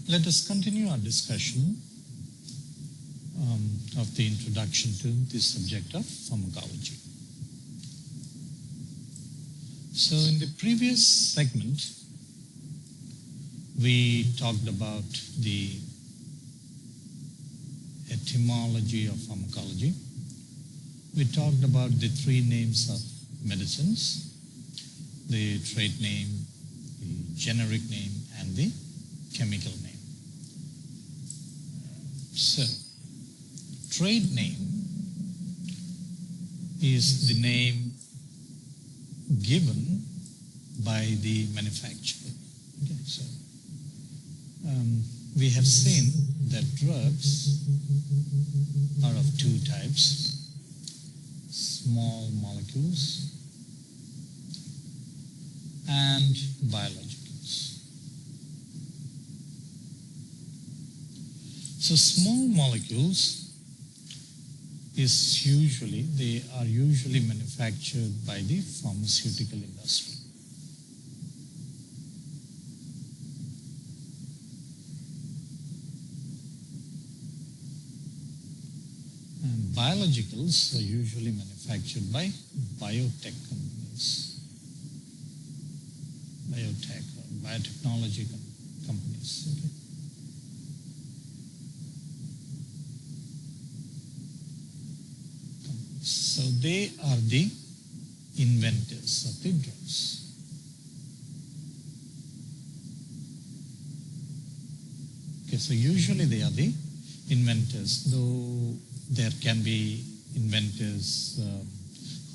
let us continue our discussion of the introduction to the subject of pharmacology. So in the previous segment, we talked about the etymology of pharmacology. We talked about the three names of medicines: the trade name, the generic name, and the chemical name. So, trade name is the name given by the manufacturer. Okay, so we have seen that drugs are of two types: small molecules and biologicals. So small molecules are usually manufactured by the pharmaceutical industry. And biologicals are usually manufactured by biotech companies, biotech or biotechnology companies. Okay. So they are the inventors of the drugs. Okay, so usually they are the inventors, though there can be inventors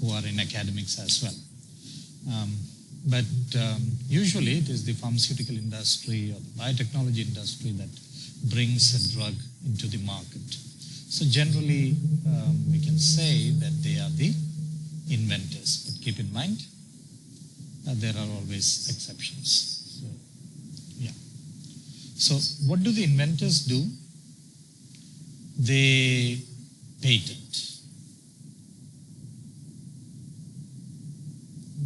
who are in academics as well. But usually it is the pharmaceutical industry or the biotechnology industry that brings a drug into the market. So generally we can say that they are the inventors, but keep in mind there are always exceptions. So, yeah. So what do the inventors do? They patent.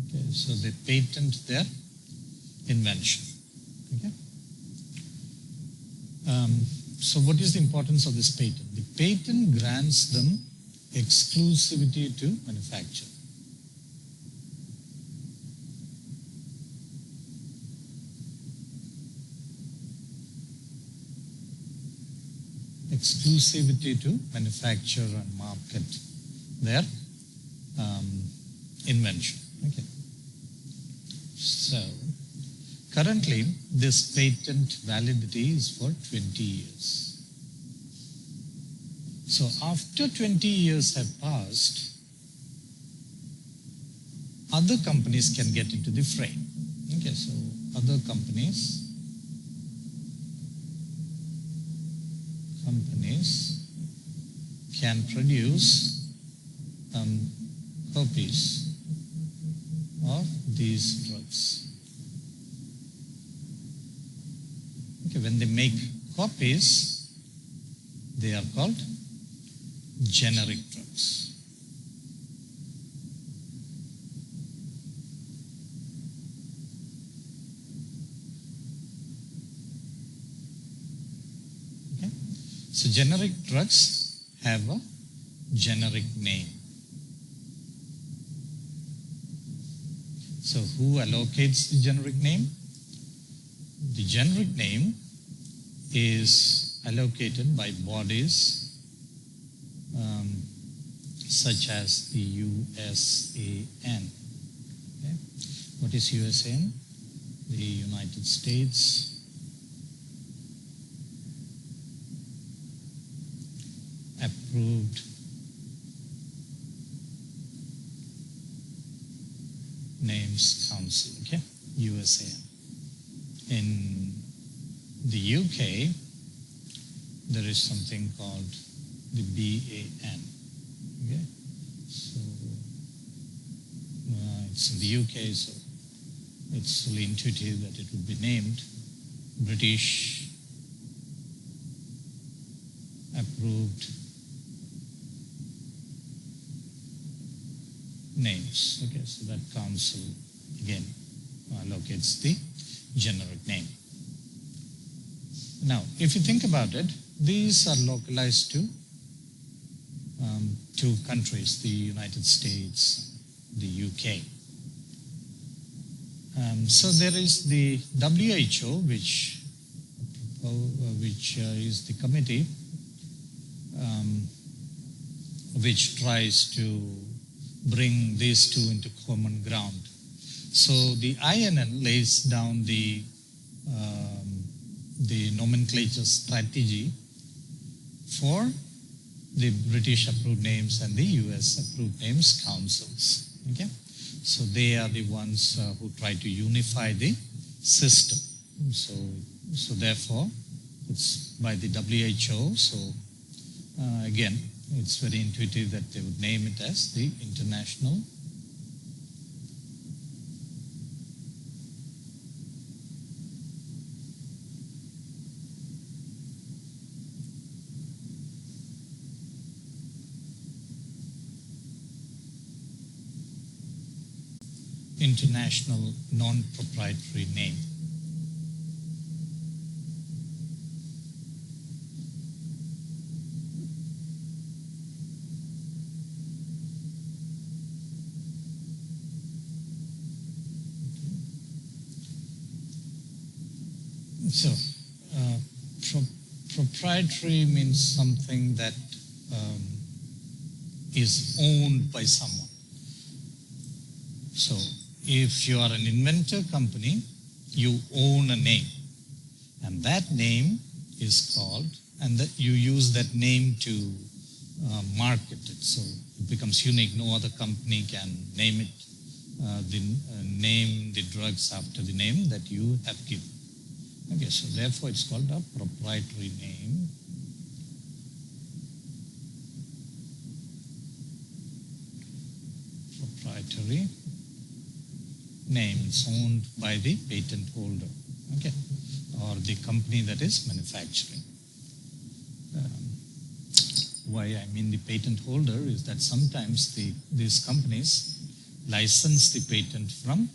Okay, so they patent their invention. Okay. So what is the importance of this patent? The patent grants them exclusivity to manufacture. Exclusivity to manufacture and market their invention. Okay. So currently, this patent validity is for 20 years. So after 20 years have passed, other companies can get into the frame. Okay, so other companies can produce copies of these drugs. Okay, when they make copies, they are called generic drugs. Okay. So generic drugs have a generic name. So who allocates the generic name? The generic name is allocated by bodies such as the USAN. Okay. What is USAN? The United States Approved Names Council. Okay, USAN. In the UK, there is something called the BAN. Okay, so it's in the UK, so it's really intuitive that it would be named British Approved Names. Okay, so that council again allocates the generic name. Now, if you think about it, these are localized to two countries, the United States, the UK. So there is the WHO, which is the committee which tries to bring these two into common ground. So the INN lays down the nomenclature strategy for the British approved names and the US approved names councils. Okay, so they are the ones who try to unify the system. So therefore, it's by the WHO. So again, it's very intuitive that they would name it as the International non-proprietary name. So, proprietary means something that is owned by someone. So, if you are an inventor company, you own a name, and that name is called, and that you use that name to market it. So it becomes unique. No other company can name it, name the drugs after the name that you have given. Okay, so therefore it's called a proprietary name. Proprietary name is owned by the patent holder, okay, or the company that is manufacturing. Why I mean the patent holder is that sometimes these companies license the patent from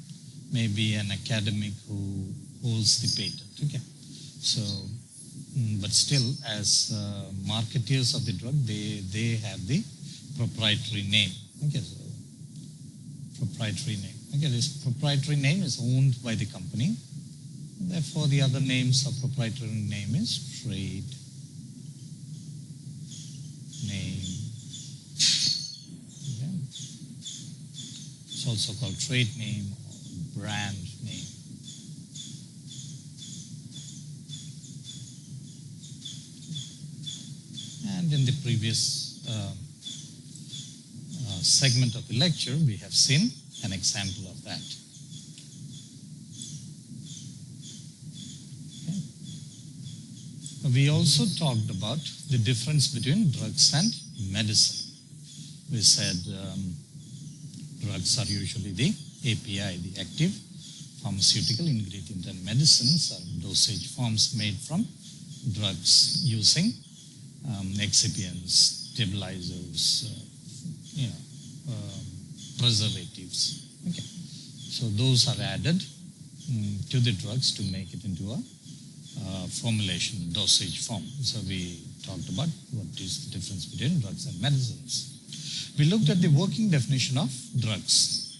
maybe an academic who holds the patent, okay. So, but still, as marketeers of the drug, they have the proprietary name, okay. So, proprietary name. Okay, this proprietary name is owned by the company. Therefore, the other names of proprietary name is trade name. Okay. It's also called trade name or brand name. And in the previous segment of the lecture, we have seen an example of that. Okay. We also talked about the difference between drugs and medicine. We said drugs are usually the API, the active pharmaceutical ingredient, and medicines are dosage forms made from drugs using excipients, stabilizers, preservatives. Okay, so those are added to the drugs to make it into a formulation, dosage form. So we talked about what is the difference between drugs and medicines. We looked at the working definition of drugs,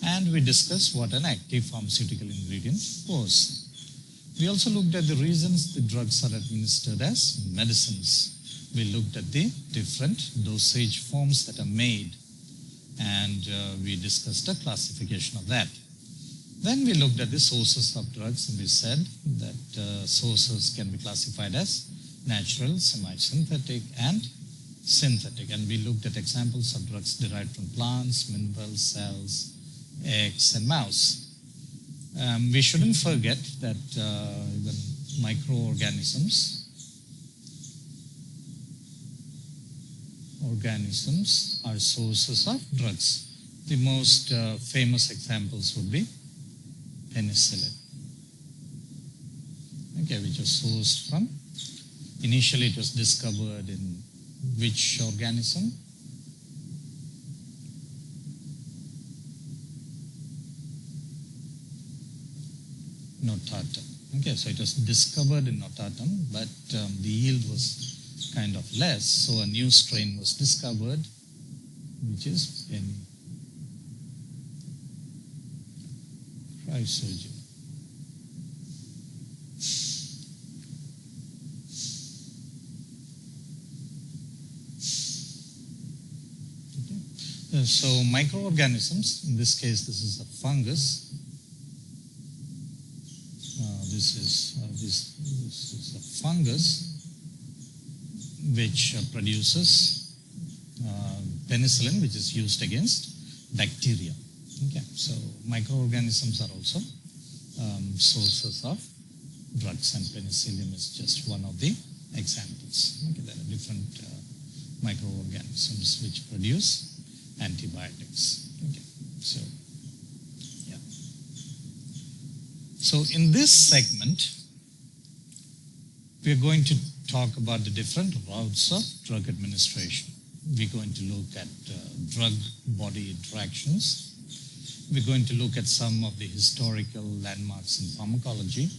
and we discussed what an active pharmaceutical ingredient was. We also looked at the reasons the drugs are administered as medicines. We looked at the different dosage forms that are made, and we discussed a classification of that. Then we looked at the sources of drugs, and we said that sources can be classified as natural, semi-synthetic, and synthetic. And we looked at examples of drugs derived from plants, minerals, cells, eggs, and mouse. We shouldn't forget that even microorganisms are sources of drugs. The most famous examples would be penicillin, okay, which was sourced from, initially it was discovered in which organism? No, tartar. Okay, so it was discovered in Notatum, but the yield was kind of less. So a new strain was discovered, which is in Chrysogen. So microorganisms, in this case this is a fungus. This is a fungus which produces penicillin, which is used against bacteria. Okay, so microorganisms are also sources of drugs, and penicillium is just one of the examples. Okay, there are different microorganisms which produce antibiotics. Okay, so yeah. So in this segment, we are going to talk about the different routes of drug administration. We're going to look at drug-body interactions. We're going to look at some of the historical landmarks in pharmacology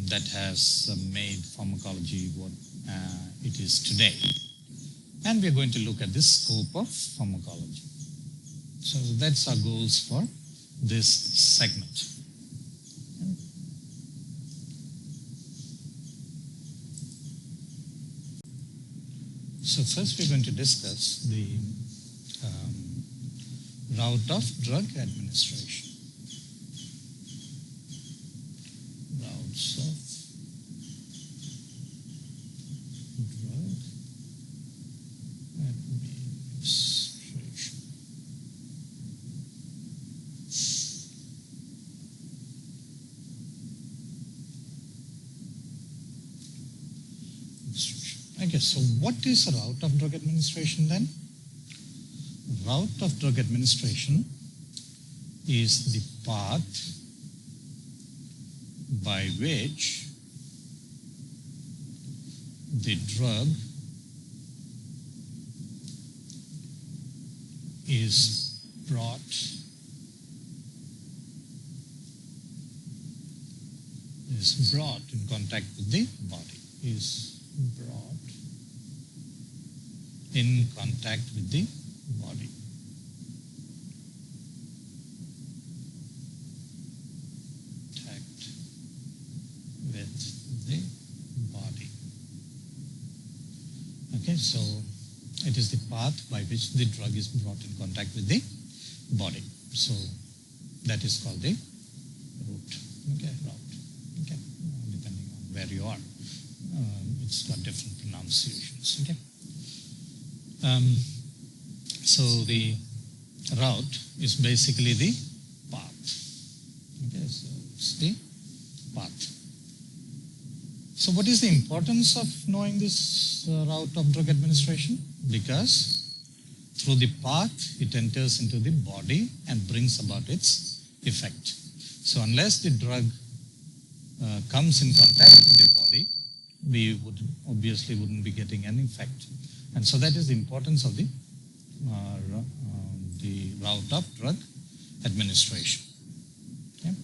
that has made pharmacology what it is today. And we're going to look at the scope of pharmacology. So that's our goals for this segment. So first we're going to discuss the route of drug administration. Routes of drug administration. Okay, so what is a route of drug administration then? Route of drug administration is the path by which the drug is brought in contact with the body, is brought in contact with the body. Contact with the body. Okay, so it is the path by which the drug is brought in contact with the body. So that is called the route. Okay, route. Okay, depending on where you are, it's got different pronunciations. Okay. So the route is basically the path. Okay, so it's the path. So what is the importance of knowing this route of drug administration? Because through the path it enters into the body and brings about its effect. So unless the drug comes in contact with the body, we obviously wouldn't be getting an effect. And so that is the importance of the route of drug administration. Okay.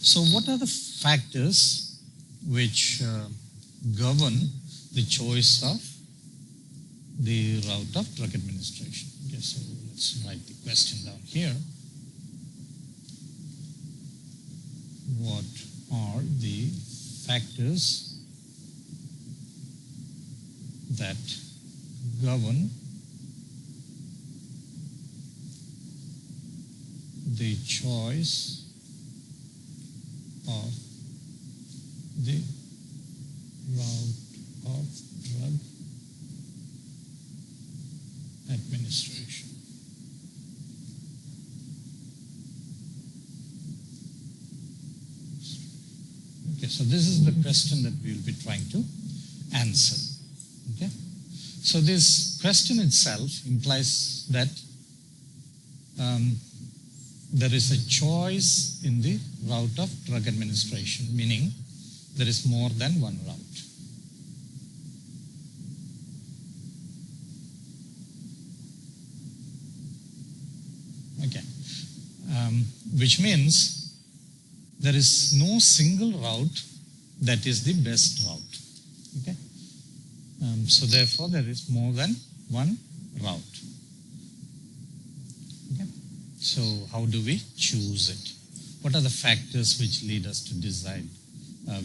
So what are the factors which govern the choice of the route of drug administration? Okay, so let's write the question down here. What are the factors that govern the choice of the route of drug administration? Okay, so this is the question that we will be trying to answer. Okay, so this question itself implies that there is a choice in the route of drug administration, meaning there is more than one route. Okay, which means there is no single route that is the best route. Okay? So therefore, there is more than one route. Okay? So how do we choose it? What are the factors which lead us to decide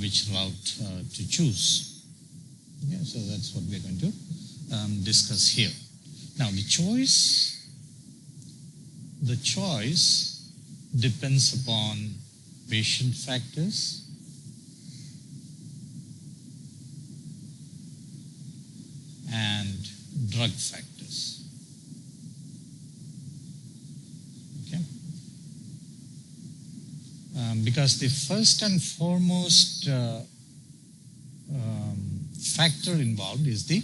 which route to choose? Okay, so that's what we're going to discuss here. Now, the choice depends upon patient factors, and drug factors. Okay? Because the first and foremost factor involved is the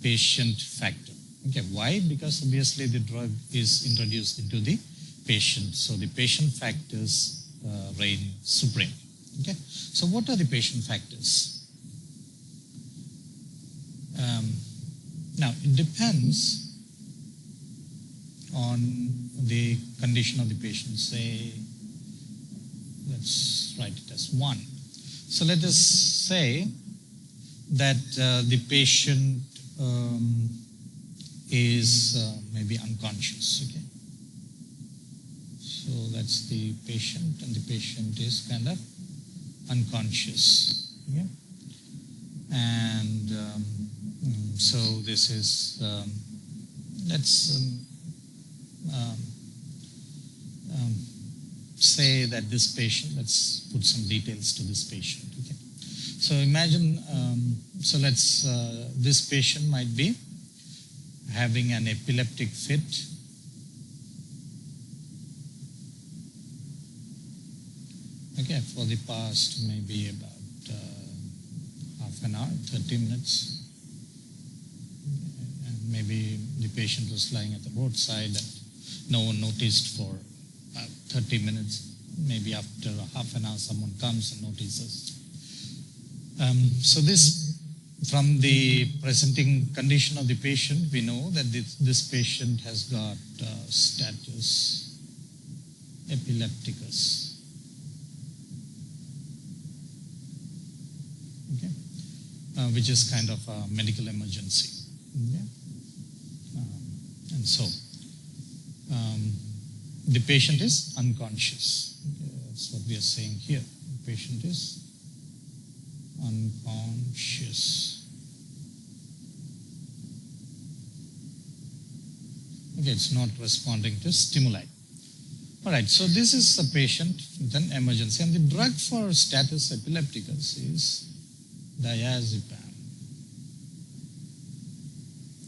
patient factor. Okay, why? Because obviously the drug is introduced into the patient, so the patient factors reign supreme. Okay, so what are the patient factors? Now, it depends on the condition of the patient. Say, let's write it as 1. So let us say that the patient is maybe unconscious. Okay, so that's the patient, and the patient is kind of unconscious. Okay? And so this is, let's say that this patient, let's put some details to this patient. Okay? So imagine, this patient might be having an epileptic fit. Okay, for the past maybe about half an hour, 30 minutes. And maybe the patient was lying at the roadside and no one noticed for 30 minutes. Maybe after half an hour, someone comes and notices. So this, from the presenting condition of the patient, we know that this patient has got status epilepticus. Okay, which is kind of a medical emergency. Okay? And so, the patient is unconscious. Okay, that's what we are saying here. The patient is unconscious. Okay, it's not responding to stimuli. All right, so this is a patient with an emergency, and the drug for status epilepticus is diazepam.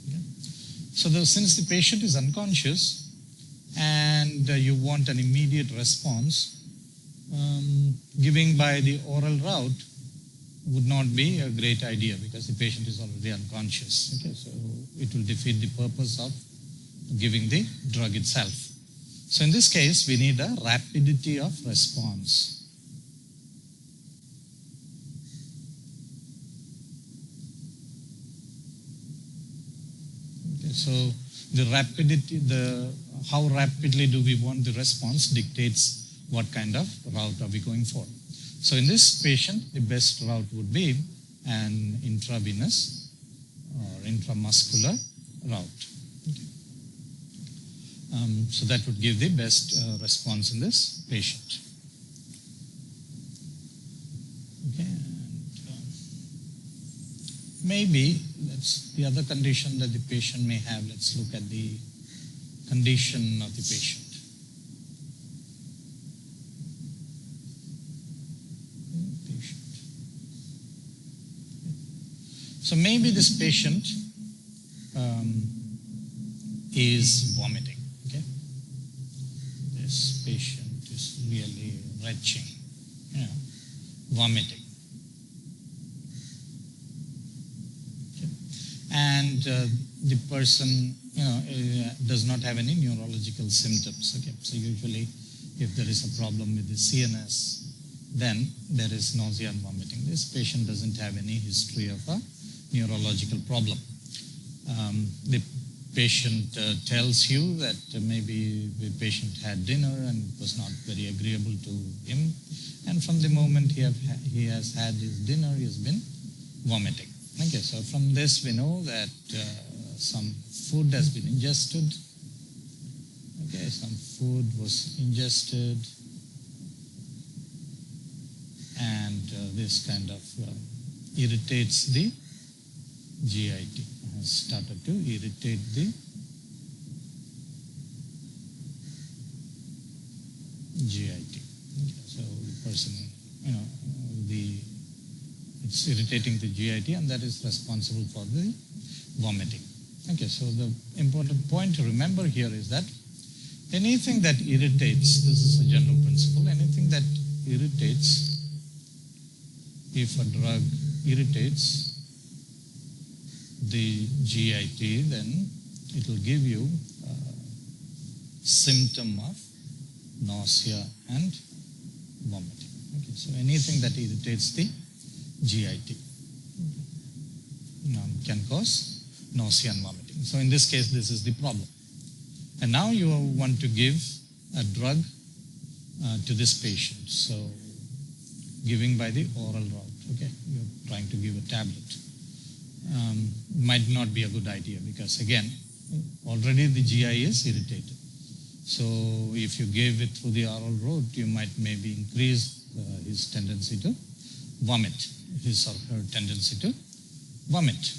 Okay. So since the patient is unconscious and you want an immediate response, giving by the oral route would not be a great idea because the patient is already unconscious. Okay, so it will defeat the purpose of giving the drug itself. So in this case, we need a rapidity of response. Okay, so the rapidity, how rapidly do we want the response dictates what kind of route are we going for. So in this patient, the best route would be an intravenous or intramuscular route. Okay. So that would give the best response in this patient. Okay, and maybe that's the other condition that the patient may have. Let's look at the condition of the patient. So maybe this patient is vomiting. Okay, this patient is really retching, vomiting. Okay. And the person, does not have any neurological symptoms. Okay, so usually, if there is a problem with the CNS, then there is nausea and vomiting. This patient doesn't have any history of a neurological problem. The patient tells you that maybe the patient had dinner and it was not very agreeable to him, and from the moment he has had his dinner, he has been vomiting. Okay, so from this we know that some food has been ingested. Okay, some food was ingested, and this kind of irritates the GIT, has started to irritate the GIT. Okay, so the person, it's irritating the GIT, and that is responsible for the vomiting. Okay, so the important point to remember here is that anything that irritates, this is a general principle, anything that irritates, if a drug irritates the GIT, then it will give you a symptom of nausea and vomiting. Okay, so anything that irritates the GIT can cause nausea and vomiting. So in this case, this is the problem. And now you want to give a drug to this patient. So giving by the oral route. Okay, you're trying to give a tablet. Might not be a good idea because again, already the GI is irritated. So if you gave it through the oral route, you might maybe increase his tendency to vomit, his or her tendency to vomit.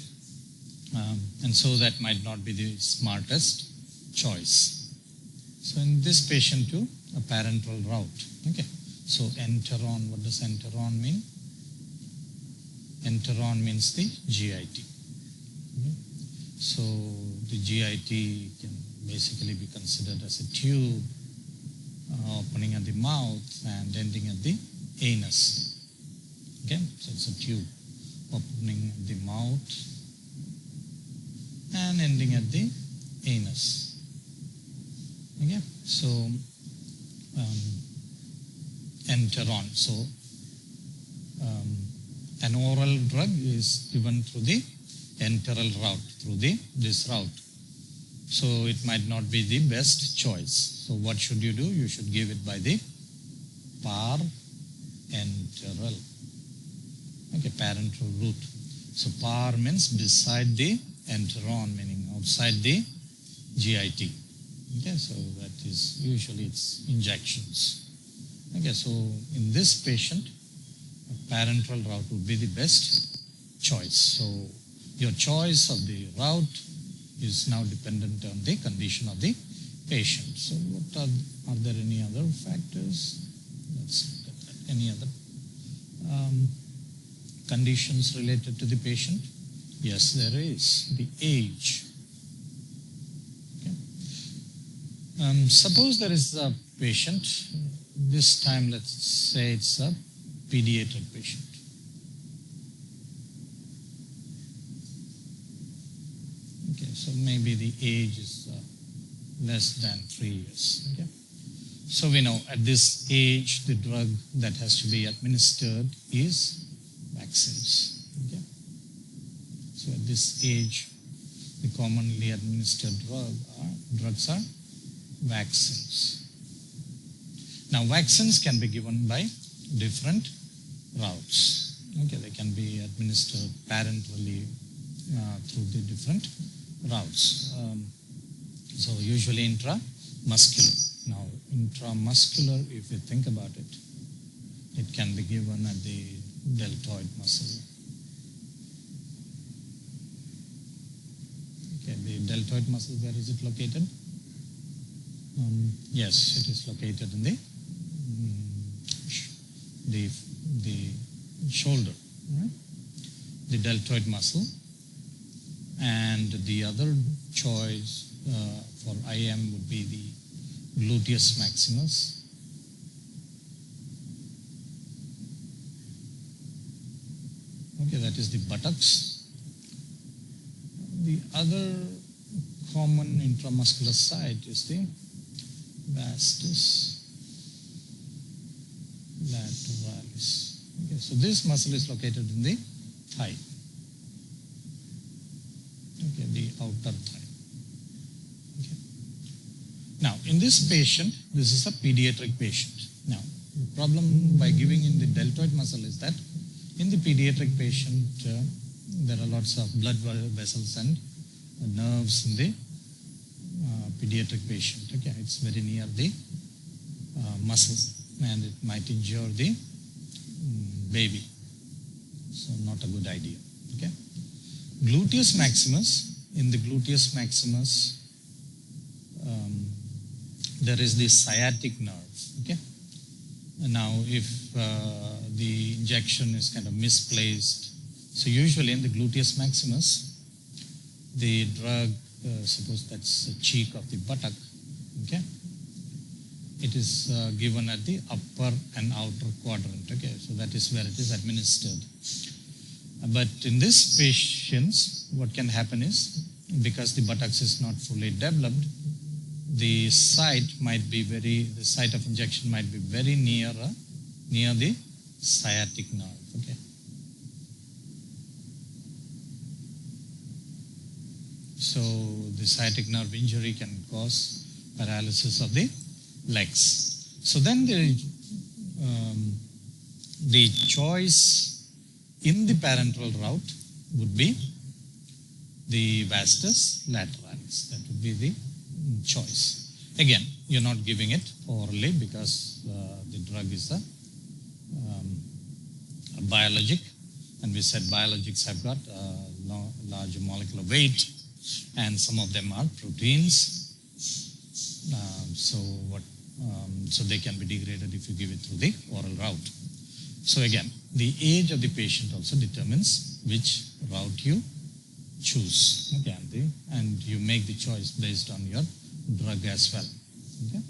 And so that might not be the smartest choice. So in this patient too, a parenteral route. Okay. So enteron, what does enteron mean? Enteron means the GIT. Okay. So the GIT can basically be considered as a tube opening at the mouth and ending at the anus. Okay, so it's a tube opening at the mouth and ending at the anus. Okay, so enteron. So an oral drug is given through the enteral route, through this route. So it might not be the best choice. So what should you do? You should give it by the parenteral. Okay, parenteral route. So par means beside the enteron, meaning outside the GIT. Okay, so that is usually it's injections. Okay, so in this patient, a parenteral route would be the best choice. So your choice of the route is now dependent on the condition of the patient. So what are there any other factors? Let's look at that. Any other conditions related to the patient? Yes, there is. The age. Okay. Suppose there is a patient, this time let's say it's a pediatric patient. Okay, so maybe the age is less than 3 years. Okay. So we know at this age, the drug that has to be administered is vaccines. Okay. So at this age, the commonly administered drugs are vaccines. Now, vaccines can be given by different routes. Okay, they can be administered parenterally through the different routes. So usually intramuscular. Now, intramuscular, if you think about it, it can be given at the deltoid muscle. Okay, the deltoid muscle, where is it located? Yes, it is located in the shoulder, right? The deltoid muscle. And the other choice for IM would be the gluteus maximus. Okay, that is the buttocks. The other common intramuscular site is the vastus lateralis. Okay, so this muscle is located in the thigh. Okay, the outer thigh. in this patient, this is a pediatric patient. Now, the problem by giving in the deltoid muscle is that in the pediatric patient, there are lots of blood vessels and nerves in the pediatric patient. Okay, it's very near the muscle and it might injure the baby. So not a good idea. Okay. Gluteus maximus, in the gluteus maximus, there is the sciatic nerve. Okay. Now, if the injection is kind of misplaced, so usually in the gluteus maximus, the drug, suppose that's the cheek of the buttock, okay, it is given at the upper and outer quadrant, okay, so that is where it is administered. But in this patients, what can happen is, because the buttocks is not fully developed, the site of injection might be very near the sciatic nerve, okay. So the sciatic nerve injury can cause paralysis of the legs. So then the choice in the parenteral route would be the vastus lateralis. That would be the choice. Again, you're not giving it orally because the drug is a biologic, and we said biologics have got larger molecular weight, and some of them are proteins. So they can be degraded if you give it through the oral route. So again, the age of the patient also determines which route you choose. Okay, and you make the choice based on your drug as well. Okay.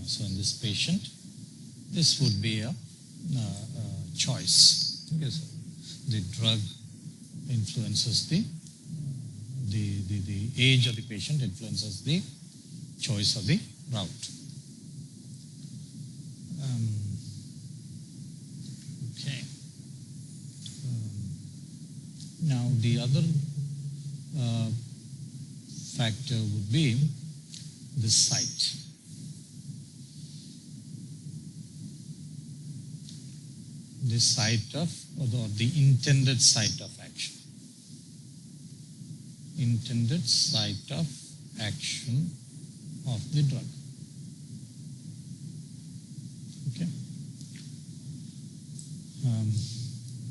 So in this patient, this would be a choice. Okay, so the drug influences the age of the patient influences the choice of the route. Okay. Now the other factor would be the site. The site of, or the intended site of action. Intended site of action of the drug. Okay.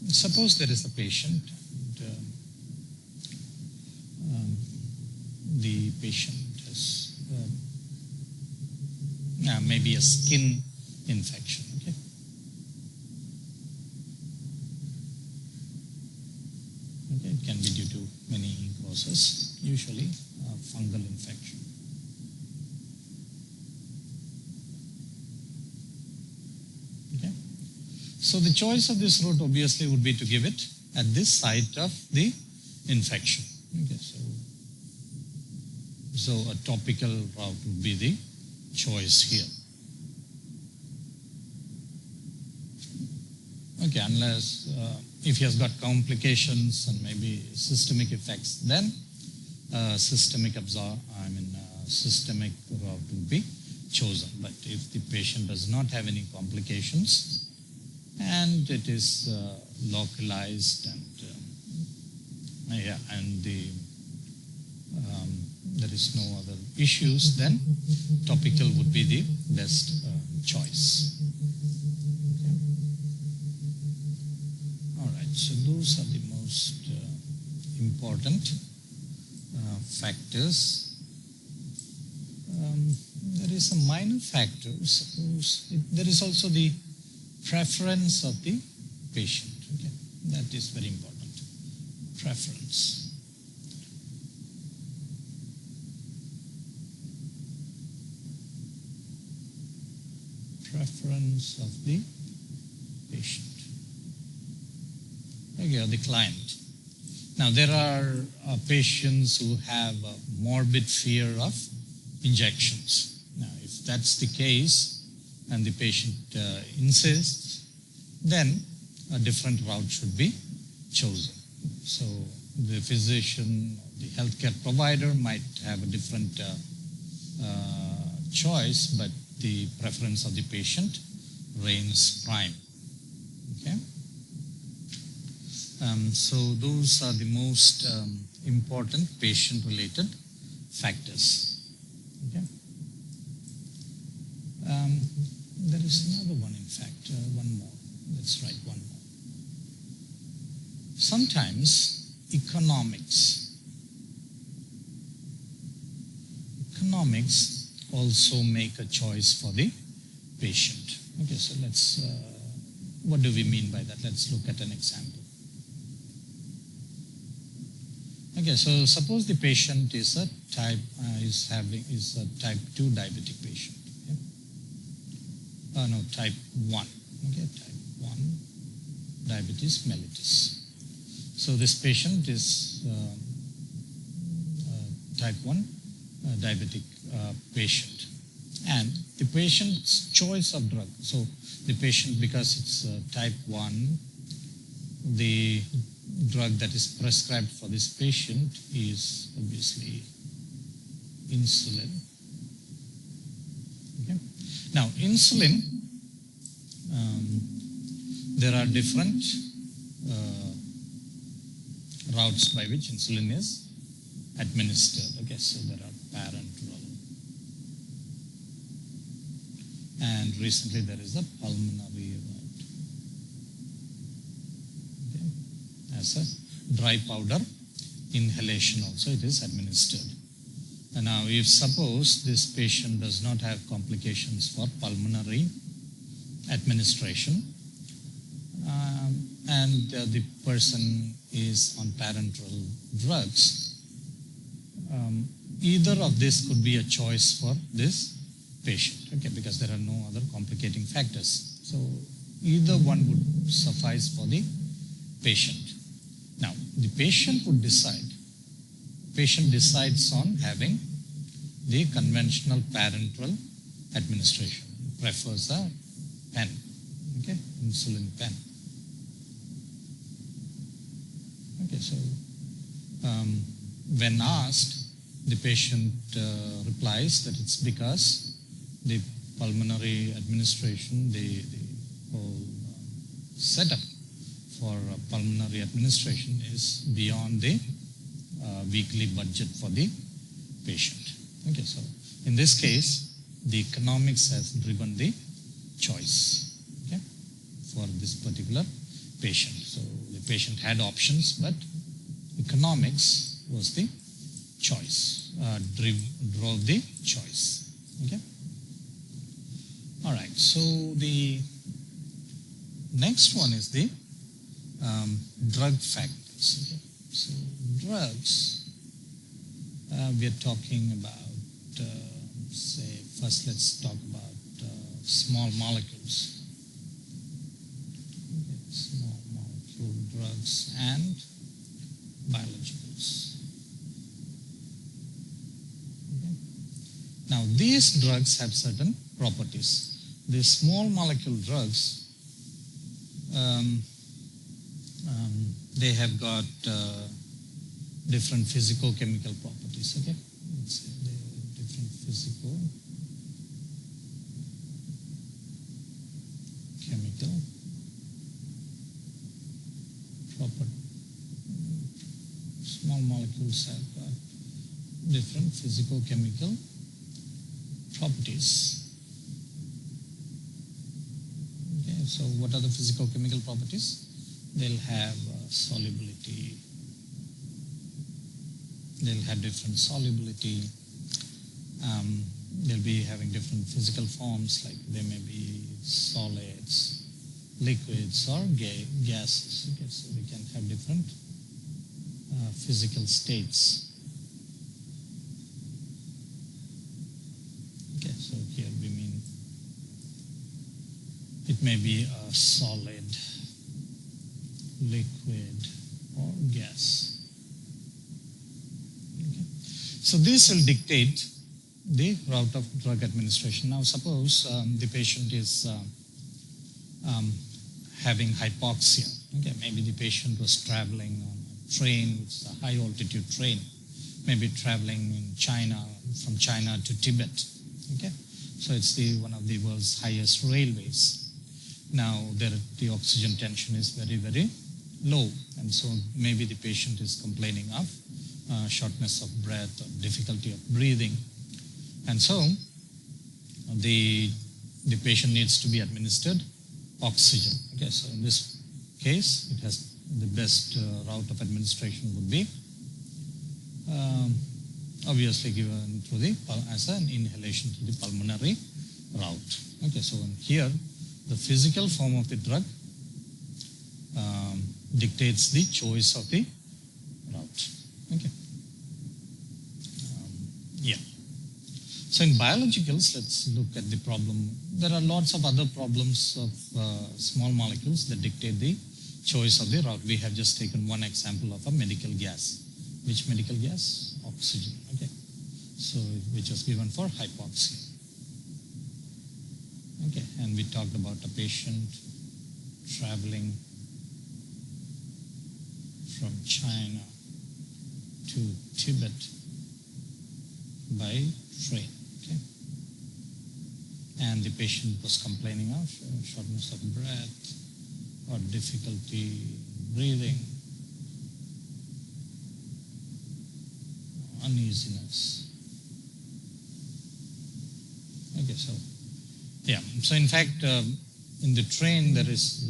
Suppose there is a patient and the patient has maybe a skin infection. Okay. Okay, it can be due to many causes, usually fungal infection. Okay. So the choice of this route obviously would be to give it at this site of the infection. Okay, so a topical route would be the choice here. Okay, unless if he has got complications and maybe systemic effects, then systemic route would be chosen. But if the patient does not have any complications and it is localized and there is no other issues, then topical would be the best choice. Okay. All right, so those are the most important factors. There is a minor factor, suppose there is also the preference of the patient. Okay, that is very important. Preference. Preference of the patient. Okay, or the client. Now there are patients who have a morbid fear of injections. Now if that's the case and the patient insists, then a different route should be chosen. So the physician, the healthcare provider might have a different choice, but the preference of the patient reigns prime. Okay. So those are the most important patient-related factors. Okay. There is another one, in fact, one more. Let's write one more. Sometimes economics also make a choice for the patient. Okay, so let's, what do we mean by that? Let's look at an example. Okay, so suppose the patient is a type 2 diabetic patient. Okay? No, type 1. Okay, type 1 diabetes mellitus. So this patient is type 1 diabetic patient, and the patient's choice of drug. So the patient, because it's type 1, the drug that is prescribed for this patient is obviously insulin. Okay. Now, insulin, there are different routes by which insulin is administered. Okay, so there are parenteral, and recently there is a pulmonary route. Okay. As a dry powder inhalation also it is administered. And now if suppose this patient does not have complications for pulmonary administration, and the person is on parenteral drugs, either of this could be a choice for this patient, okay, because there are no other complicating factors. So either one would suffice for the patient. Now, the patient would decide. Patient decides on having the conventional parenteral administration, prefers a pen, okay, insulin pen. Okay, so when asked, the patient replies that it's because the pulmonary administration, the whole setup for pulmonary administration is beyond the weekly budget for the patient. Okay, so in this case, the economics has driven the choice, okay, for this particular patient. So the patient had options, but economics was the choice, drove the choice. Okay. All right. So the next one is the drug factors. Okay. So drugs, we are talking about, say, first let's talk about small molecules. Okay. Small molecule drugs and biologicals. Okay. Now these drugs have certain properties. The small molecule drugs, they have got different physico-chemical properties. Okay, let's say they have different physico-chemical properties. Small molecules have got different physico-chemical properties. Okay, so what are the physico-chemical properties? They'll have solubility. They'll have different solubility. They'll be having different physical forms, like they may be solids, liquids, or gases. Okay, so we can have different physical states. Okay, so here we mean it may be a solid, liquid, or gas. Okay. So this will dictate the route of drug administration. Now suppose the patient is having hypoxia. Okay, maybe the patient was traveling on a train, it's a high altitude train, maybe traveling in China, from China to Tibet. Okay, so it's one of the world's highest railways. Now the oxygen tension is very, very low, and so maybe the patient is complaining of shortness of breath or difficulty of breathing, and so the patient needs to be administered oxygen. Okay, so in this case, it has the best route of administration would be obviously given through as an inhalation through the pulmonary route. Okay, so here the physical form of the drug dictates the choice of the route. Okay. Yeah. So in biologicals, let's look at the problem. There are lots of other problems of small molecules that dictate the choice of the route. We have just taken one example of a medical gas. Which medical gas? Oxygen. Okay. So which was given for hypoxia. Okay. And we talked about a patient traveling from China to Tibet by train. Okay. And the patient was complaining of shortness of breath or difficulty breathing, uneasiness. Okay, so yeah. So in fact, in the train there is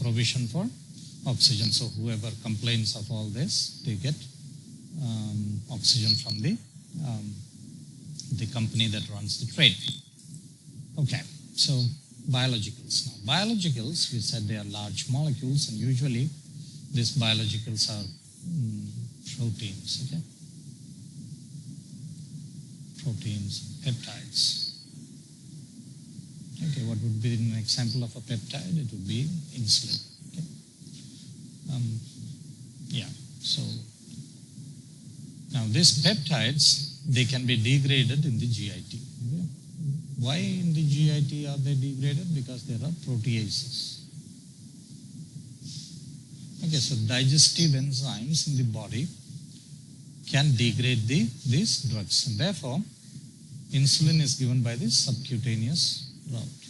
provision for oxygen. So whoever complains of all this, they get oxygen from the company that runs the train. Okay, so biologicals. Now, biologicals, we said they are large molecules, and usually these biologicals are proteins. Okay, proteins, peptides. Okay, what would be an example of a peptide? It would be insulin. Okay. Yeah. So now these peptides, they can be degraded in the GIT. Okay. Why in the GIT are they degraded? Because there are proteases. Okay, so digestive enzymes in the body can degrade these drugs, and therefore insulin is given by the subcutaneous route.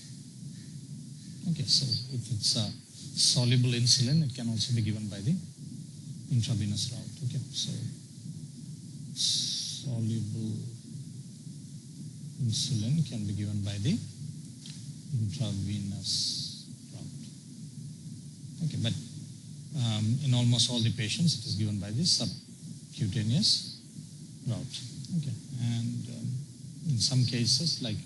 Okay, so if it's a soluble insulin, it can also be given by the intravenous route. Okay, so soluble insulin can be given by the intravenous route. Okay, but in almost all the patients, it is given by the subcutaneous route. Okay, and in some cases, like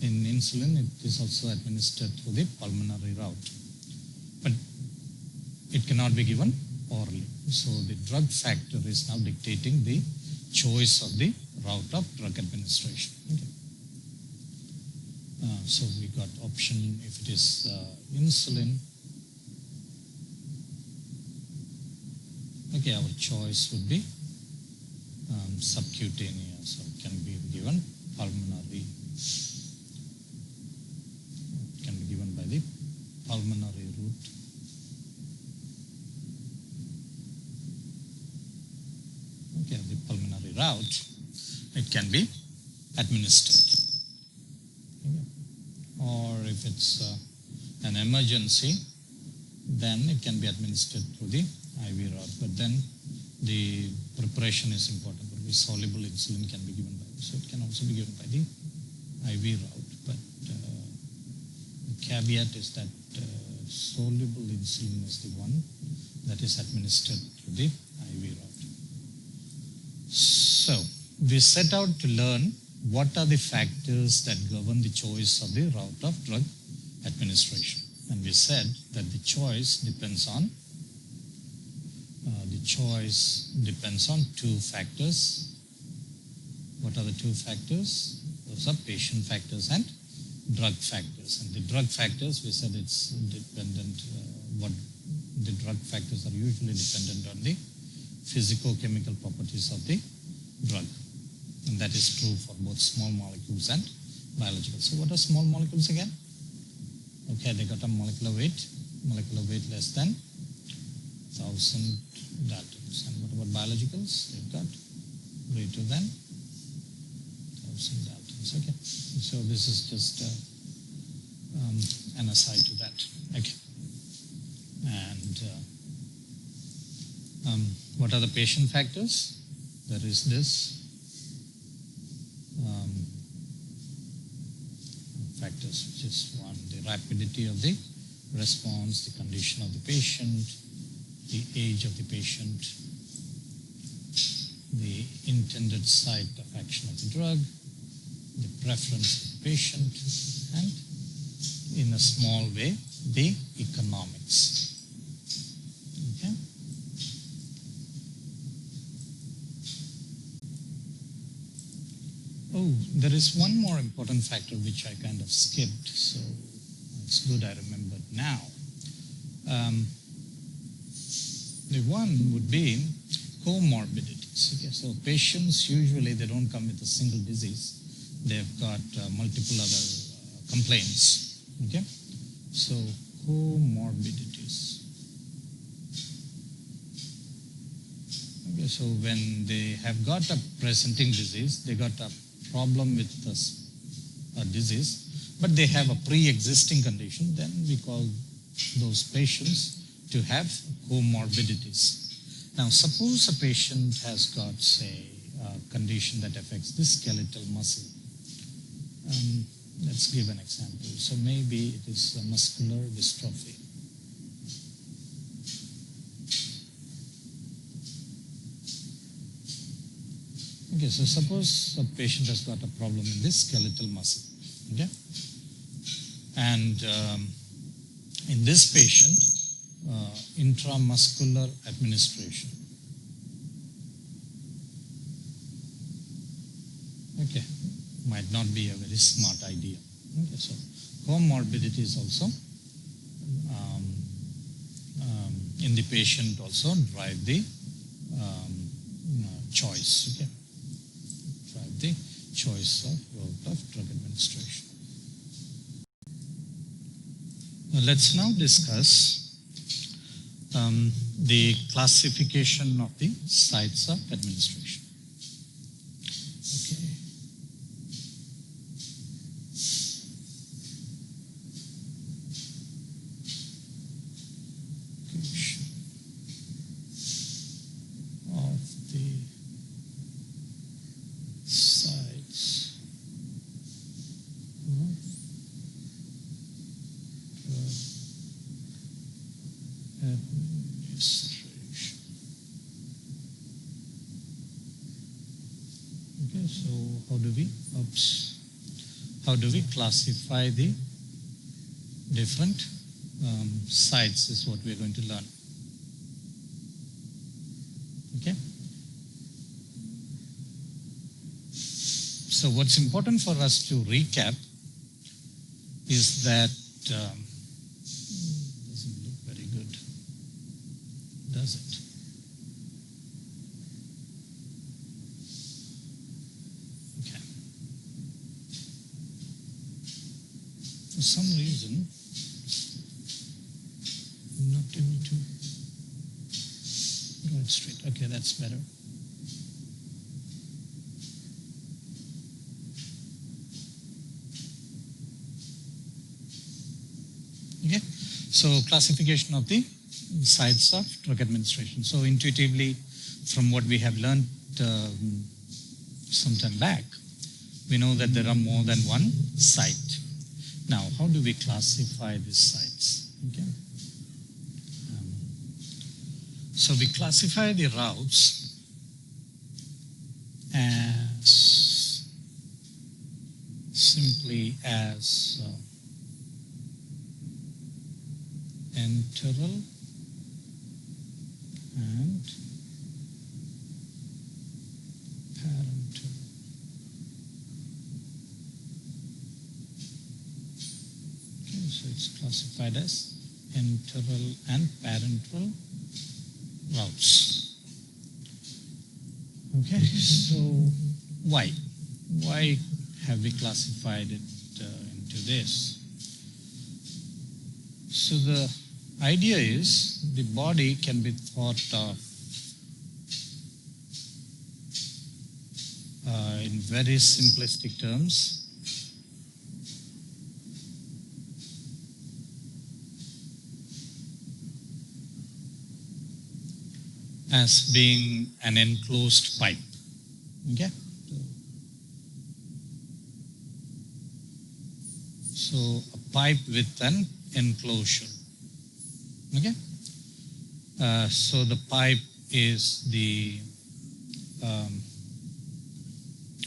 in insulin, it is also administered through the pulmonary route, but it cannot be given orally. So the drug factor is now dictating the choice of the route of drug administration. Okay. So we got option, if it is insulin, okay, our choice would be subcutaneous, or it can be given pulmonary. It can be given by the pulmonary route. Okay, the pulmonary route, it can be administered. Okay. Or if it's an emergency, then it can be administered through the IV route. But then the preparation is important. The soluble insulin can be given by, so it can also be given by the IV route. But the caveat is that soluble insulin is the one that is administered through the IV route. So we set out to learn what are the factors that govern the choice of the route of drug administration. And we said that the choice depends on two factors. What are the two factors? Those are patient factors and drug factors. And the drug factors, we said it's dependent, what the drug factors are usually dependent on the physicochemical properties of the drug. And that is true for both small molecules and biologicals. So what are small molecules again? Okay, they got a molecular weight less than 1,000 daltons. And what about biologicals? They've got greater than 1000 daltons. Okay, so this is just an aside to that. Okay, and what are the patient factors? There is this factors, which is one, the rapidity of the response, the condition of the patient, the age of the patient, the intended site of action of the drug, the preference of the patient, and in a small way, the economics. Okay? Oh, there is one more important factor which I kind of skipped, so it's good I remembered now. The one would be comorbidities. Okay, so patients usually they don't come with a single disease; they've got multiple other complaints. Okay, so comorbidities. Okay, so when they have got a presenting disease, they got a problem with a disease, but they have a pre-existing condition, then we call those patients to have comorbidities. Now, suppose a patient has got, say, a condition that affects the skeletal muscle. Let's give an example. So maybe it is a muscular dystrophy. Okay, so suppose a patient has got a problem in this skeletal muscle. Okay, and in this patient, intramuscular administration. Okay, might not be a very smart idea. Okay, so comorbidities also in the patient also drive the choice. Okay, drive the choice of route of drug administration. Now let's now discuss the classification of the sites of administration. Okay. Of the sites of administration. Okay, so how do we classify the different sites is what we are going to learn. Okay. So what's important for us to recap is that doesn't look very good, does it? Okay. For some reason, I'm not able to draw it straight. Okay, that's better. Okay, so classification of the sites of drug administration. So intuitively, from what we have learned some time back, we know that there are more than one site. Now, how do we classify these sites? Okay. So we classify the routes as simply as enteral and parental. Okay, so it's classified as enteral and parental routes. Okay, so why? Why have we classified it into this? So the idea is the body can be thought of in very simplistic terms, as being an enclosed pipe. Okay? So a pipe with an enclosure. Okay? So the pipe is the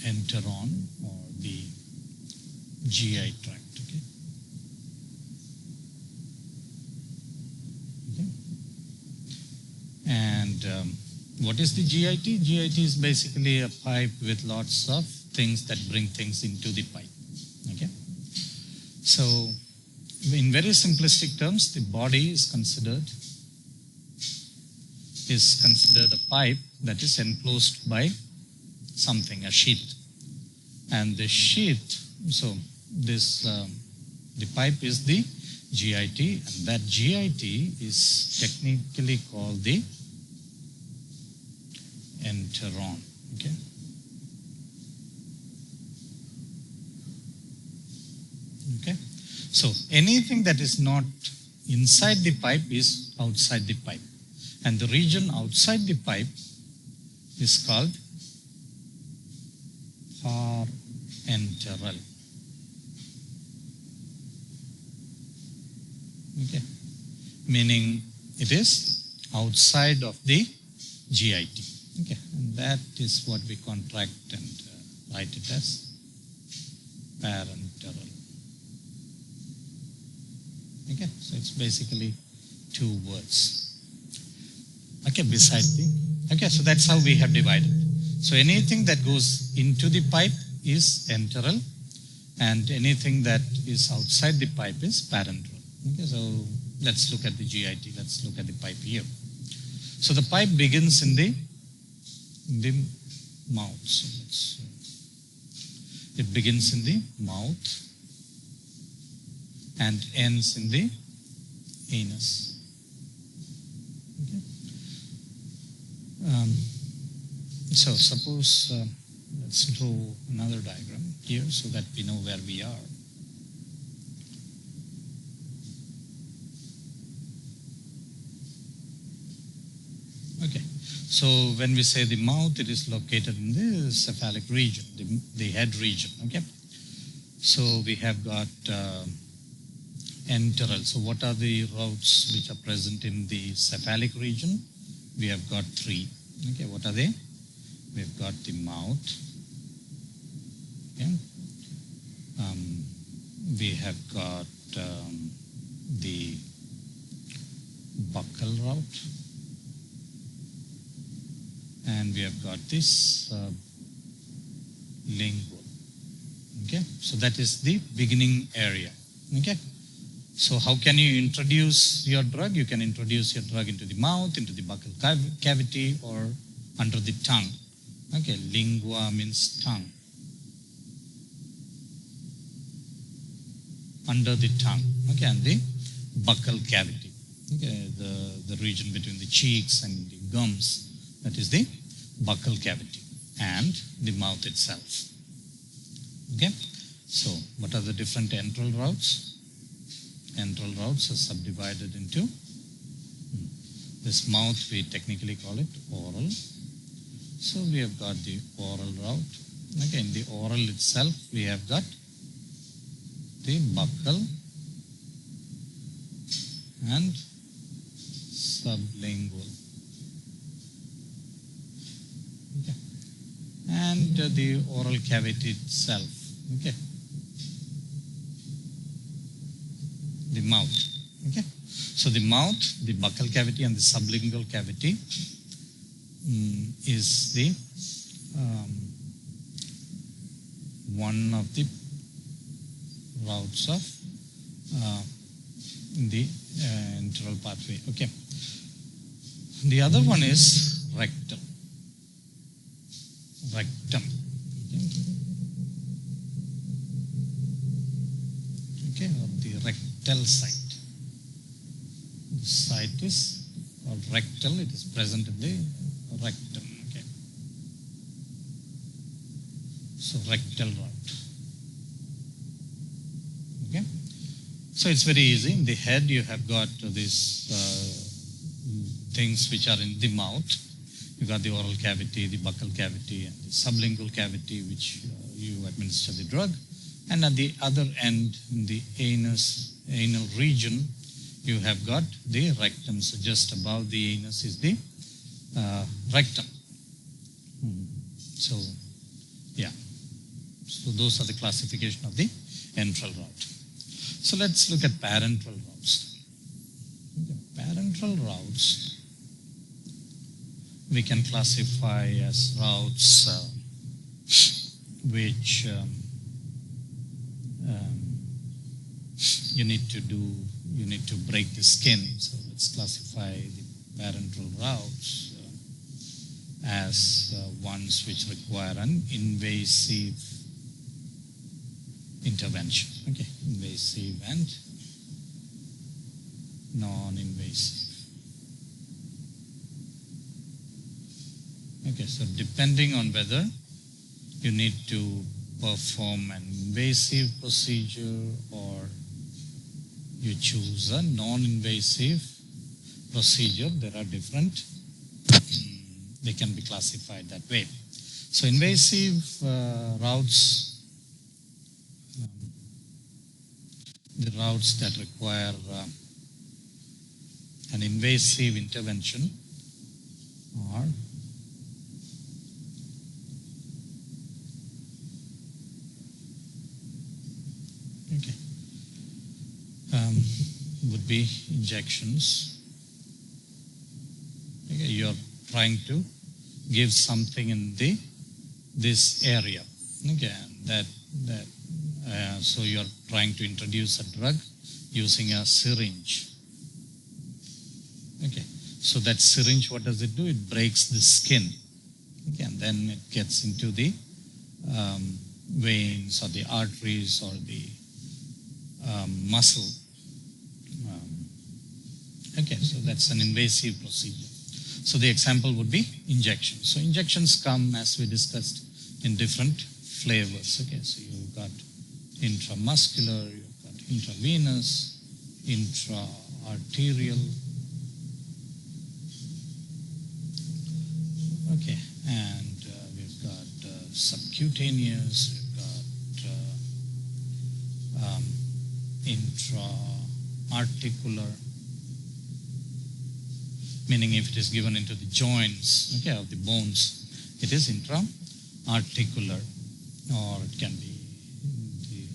enteron or the GI tract. Okay? Okay? And what is the GIT? GIT is basically a pipe with lots of things that bring things into the pipe. Okay? So in very simplistic terms, the body is considered a pipe that is enclosed by something, a sheath. And the sheath, so this the pipe is the GIT, and that GIT is technically called the enteron. Okay? Okay? So anything that is not inside the pipe is outside the pipe. And the region outside the pipe is called parenteral. Okay? Meaning it is outside of the GIT. Okay? And that is what we contract and write it as parenteral. Okay? So it's basically two words. Okay, beside the, okay, so that's how we have divided. So anything that goes into the pipe is enteral, and anything that is outside the pipe is parenteral. Okay, so let's look at the GIT, let's look at the pipe here. So the pipe begins in the mouth. So it begins in the mouth and ends in the anus. So suppose, let's draw another diagram here so that we know where we are. Okay, so when we say the mouth, it is located in the cephalic region, the head region. Okay, so we have got enteral. So what are the routes which are present in the cephalic region? We have got three. Okay, what are they? We've got the mouth. Okay. We have got the buccal route, and we have got this lingual. Okay, so that is the beginning area. Okay. So how can you introduce your drug? You can introduce your drug into the mouth, into the buccal cavity, or under the tongue. Okay, lingua means tongue. Under the tongue. Okay, and the buccal cavity. Okay, the region between the cheeks and the gums. That is the buccal cavity and the mouth itself. Okay, so what are the different enteral routes? Enteral routes are subdivided into this mouth, we technically call it oral. So we have got the oral route. Okay, in the oral itself, we have got the buccal and sublingual. Okay. And the oral cavity itself. Okay. The mouth. Okay. So the mouth, the buccal cavity and the sublingual cavity is the one of the routes of the enteral pathway. Okay. The other one is rectal. Rectum. Okay, or the rectal site. The site is called rectal. It is present in the rectum. Okay. So rectal route. Okay. So it's very easy. In the head, you have got these things which are in the mouth. You got the oral cavity, the buccal cavity, and the sublingual cavity, which you administer the drug. And at the other end, in the anal region, you have got the rectum. So just above the anus is the rectum. So, yeah. So those are the classification of the enteral route. So let's look at parenteral routes. The parenteral routes we can classify as routes which you need to break the skin. So let's classify the parenteral routes as ones which require an invasive intervention. Okay, invasive and non-invasive. Okay, so depending on whether you need to perform an invasive procedure or you choose a non-invasive procedure, there are different, they can be classified that way. So invasive routes, the routes that require an invasive intervention are would be injections. Okay, you're trying to give something in this area. Okay, so you're trying to introduce a drug using a syringe. Okay, so that syringe, what does it do? It breaks the skin. Okay, and then it gets into the veins or the arteries or the muscle. Okay, so that's an invasive procedure. So the example would be injection. So injections come, as we discussed, in different flavors. Okay, so you've got intramuscular, you've got intravenous, intra-arterial. Okay, and we've got subcutaneous, we've got intra-articular, meaning if it is given into the joints, okay, of the bones, it is intra-articular, or it can be the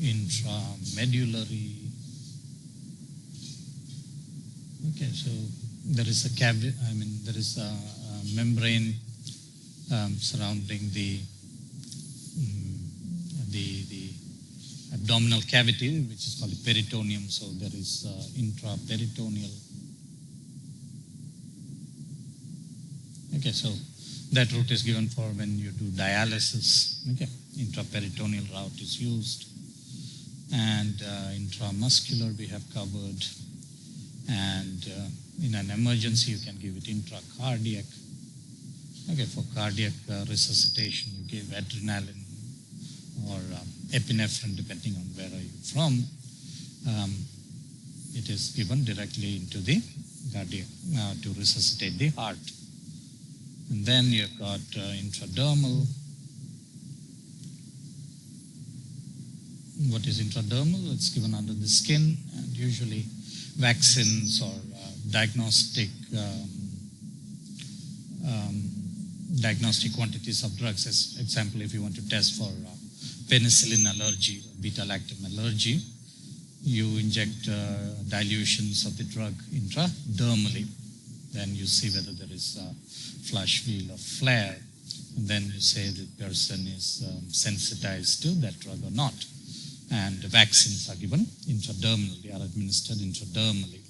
intramedullary. Okay, so there is a there is a membrane surrounding the abdominal cavity, which is called the peritoneum. So there is intraperitoneal. Okay, so that route is given for when you do dialysis. Okay, intraperitoneal route is used, and intramuscular we have covered, and in an emergency you can give it intracardiac. Okay, for cardiac resuscitation you give adrenaline or epinephrine, depending on where are you from. It is given directly into the cardiac to resuscitate the heart. And then you've got intradermal. What is intradermal? It's given under the skin, and usually vaccines or diagnostic quantities of drugs. As example, if you want to test for penicillin allergy, beta-lactam allergy, you inject dilutions of the drug intradermally. Then you see whether there is a flush, wheal, or flare. And then you say the person is sensitized to that drug or not. And the vaccines are given intradermally, they are administered intradermally.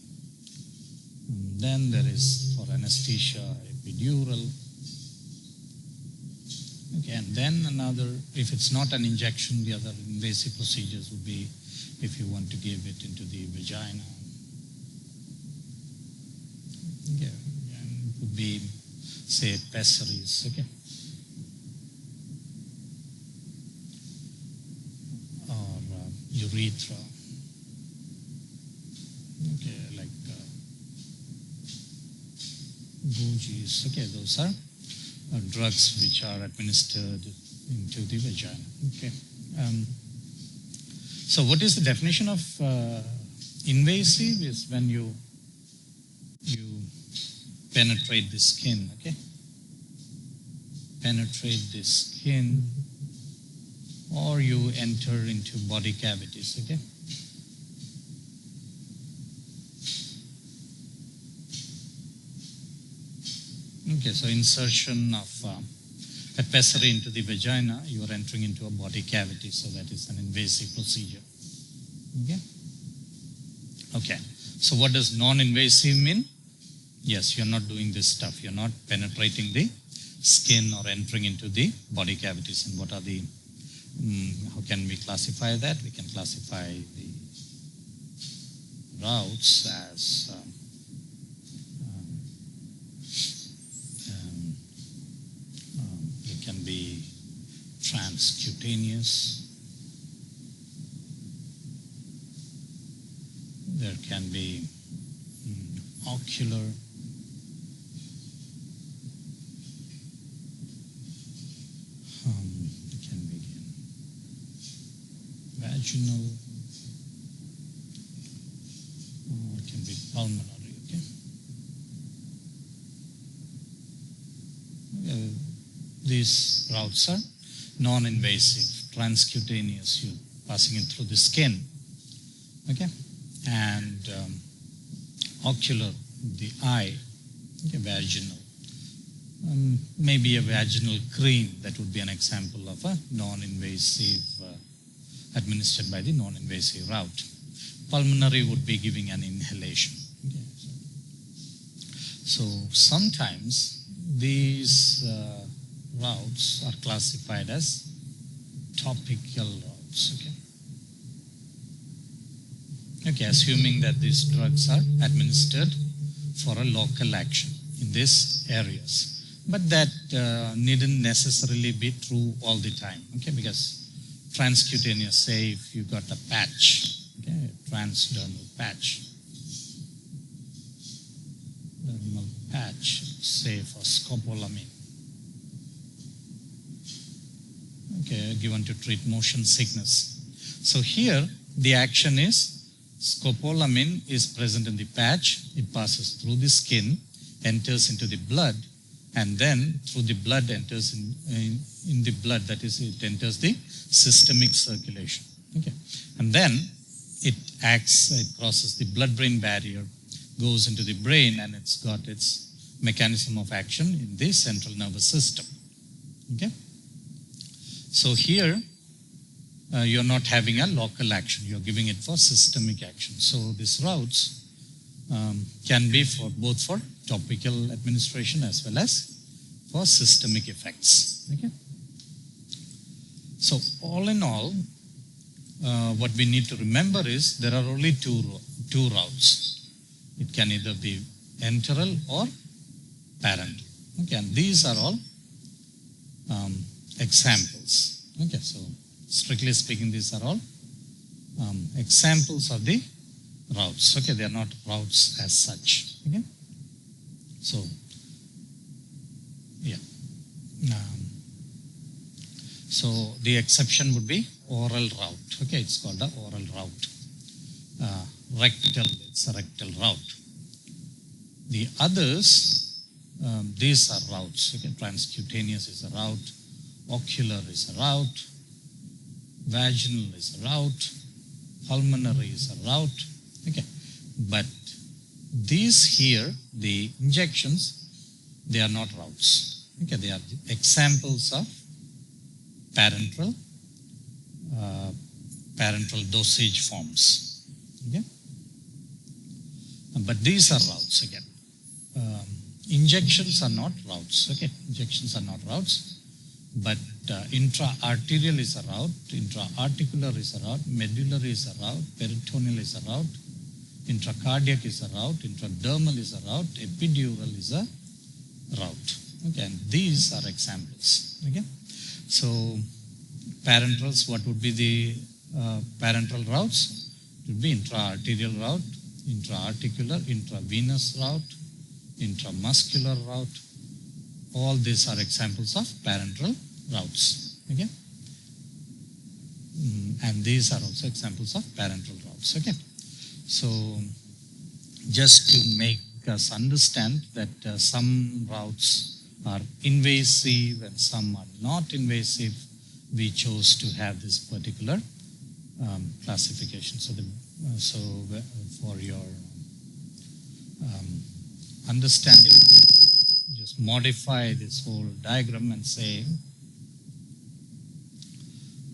And then there is for anesthesia, epidural. Okay, and then another, if it's not an injection, the other invasive procedures would be if you want to give it into the vagina. Okay, and it would be, say, pessaries. Okay, urethra. Okay, like Boogies. Okay, those are drugs which are administered into the vagina. Okay. So what is the definition of invasive? Is when you penetrate the skin. Okay. Penetrate the skin, or you enter into body cavities. Okay. Okay, so insertion of a pessary into the vagina, you are entering into a body cavity, so that is an invasive procedure. Okay. Okay. So what does non-invasive mean? Yes, you're not doing this stuff. You're not penetrating the skin or entering into the body cavities. And what are the, how can we classify that? We can classify the routes as it can be transcutaneous. There can be ocular. It can be vaginal. It can be pulmonary. Okay. These routes are non-invasive, transcutaneous. You're passing it through the skin. Okay. And ocular, the eye. Okay, vaginal. Maybe a vaginal cream, that would be an example of a non-invasive, administered by the non-invasive route. Pulmonary would be giving an inhalation. Okay. So sometimes these routes are classified as topical routes. Okay. Okay, assuming that these drugs are administered for a local action in these areas. But that needn't necessarily be true all the time, okay, because transcutaneous, say if you got a patch, okay, transdermal patch, dermal patch, say for scopolamine, okay, given to treat motion sickness. So here the action is scopolamine is present in the patch, it passes through the skin, enters into the blood, and then through the blood enters in the blood, that is, it enters the systemic circulation. Okay. And then it acts, it crosses the blood-brain barrier, goes into the brain, and it's got its mechanism of action in the central nervous system. Okay. So here you're not having a local action, you're giving it for systemic action. So these routes can be for both for topical administration as well as for systemic effects. Okay. So all in all, what we need to remember is there are only two routes. It can either be enteral or parental. Okay, and these are all examples. Okay, so strictly speaking, these are all examples of the routes. Okay, they are not routes as such. Okay, so yeah. So the exception would be oral route. Okay, it's called the oral route. Rectal, it's a rectal route. The others, these are routes. Okay, transcutaneous is a route, ocular is a route, vaginal is a route, pulmonary is a route. Okay, but these here, the injections, they are not routes. Okay, they are the examples of parenteral dosage forms. Okay, but these are routes again. Injections are not routes. Okay, injections are not routes, but intra-arterial is a route, intra-articular is a route, medullary is a route, peritoneal is a route, intracardiac is a route, intradermal is a route, epidural is a route. Okay, and these are examples. Okay, so parenterals, what would be the parenteral routes. It would be intra-arterial route, intra-articular, intravenous route, intramuscular route. All these are examples of parenteral routes. Okay? And these are also examples of parenteral routes. Okay? So just to make us understand that some routes are invasive and some are not invasive, we chose to have this particular classification. So, for your understanding, just modify this whole diagram and say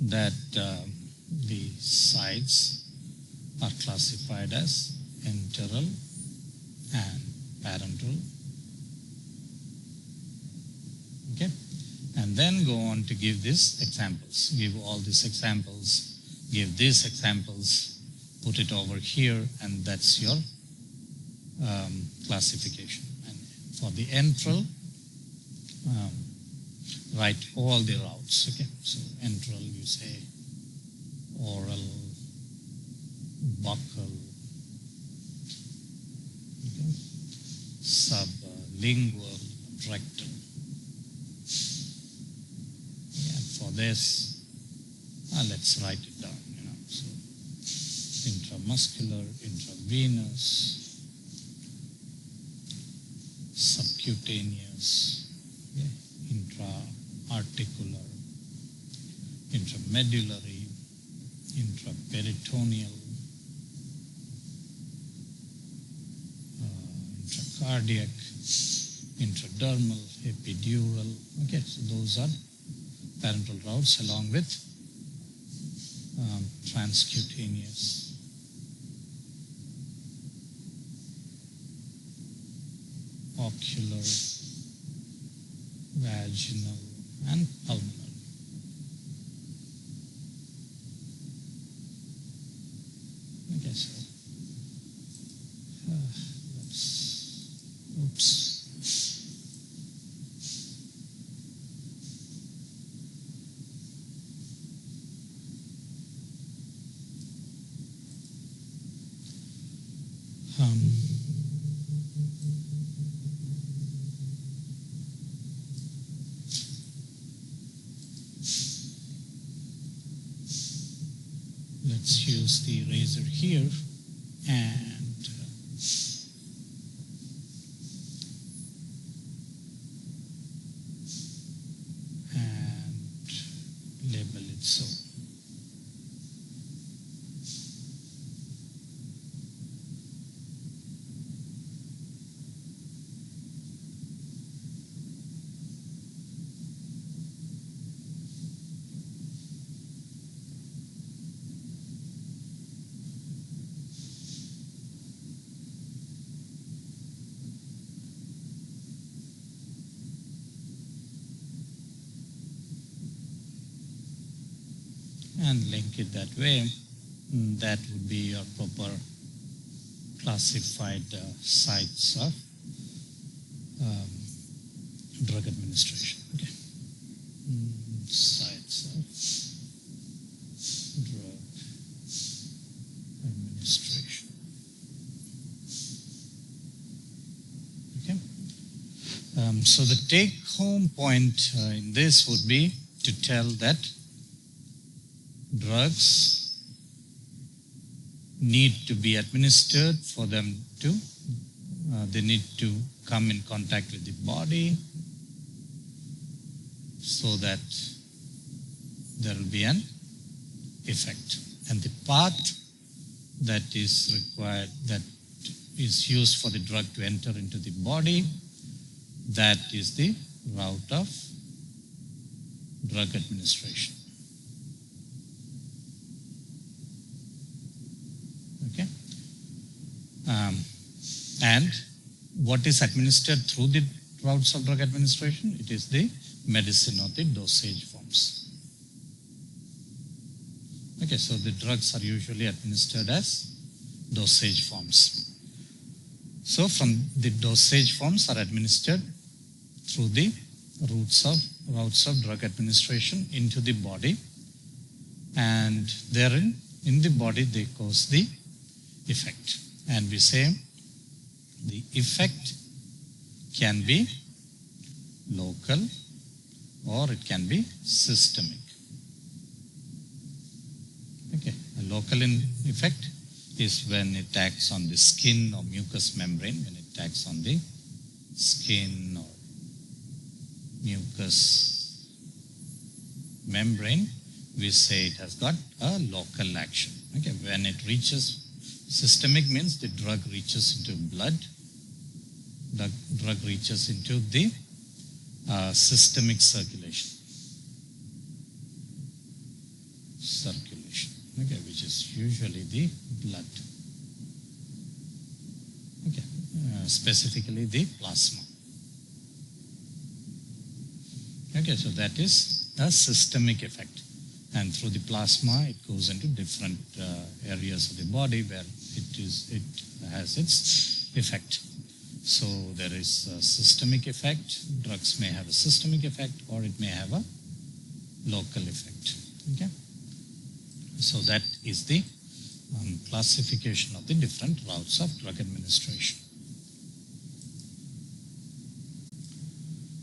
that the sites are classified as enteral and parenteral. Okay, and then go on to give these examples. Give all these examples. Give these examples. Put it over here, and that's your classification. And for the enteral, write all the routes. Okay, so enteral, you say oral, buccal, okay, sublingual, rectal. And for this, let's write it down. So intramuscular, intravenous, subcutaneous, intra-articular, intramedullary, intraperitoneal, intracardiac, intradermal, epidural. Okay, so those are parenteral routes along with transcutaneous, ocular, vaginal, and pulmonary. Okay, so oops. Let's use the eraser here and label it so. And link it that way. That would be your proper classified sites of drug administration. Okay, sites of drug administration. Okay, so the take-home point in this would be to tell that drugs need to be administered for them to, they need to come in contact with the body so that there will be an effect. And the path that is required, that is used for the drug to enter into the body, that is the route of drug administration. Okay, and what is administered through the routes of drug administration? It is the medicine or the dosage forms. Okay, so the drugs are usually administered as dosage forms. So from the dosage forms are administered through the routes of drug administration into the body. and therein in the body they cause the effect. And we say the effect can be local or it can be systemic. Okay, a local effect is when it acts on the skin or mucous membrane, when it acts on the skin or mucous membrane, we say it has got a local action. Okay, when it reaches systemic means the drug reaches into blood, the drug reaches into the systemic circulation, okay, which is usually the blood, okay, specifically the plasma. Okay, so that is a systemic effect, and through the plasma it goes into different areas of the body where it has its effect. So there is a systemic effect. Drugs may have a systemic effect or it may have a local effect. Okay, so that is the classification of the different routes of drug administration.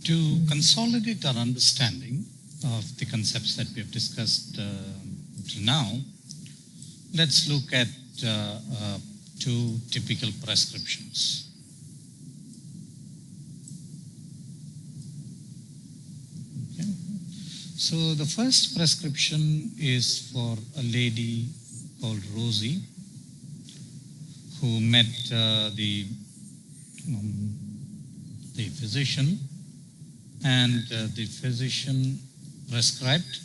To consolidate our understanding of the concepts that we have discussed till now, let's look at two typical prescriptions. Okay. So the first prescription is for a lady called Rosie who met the physician, and the physician prescribed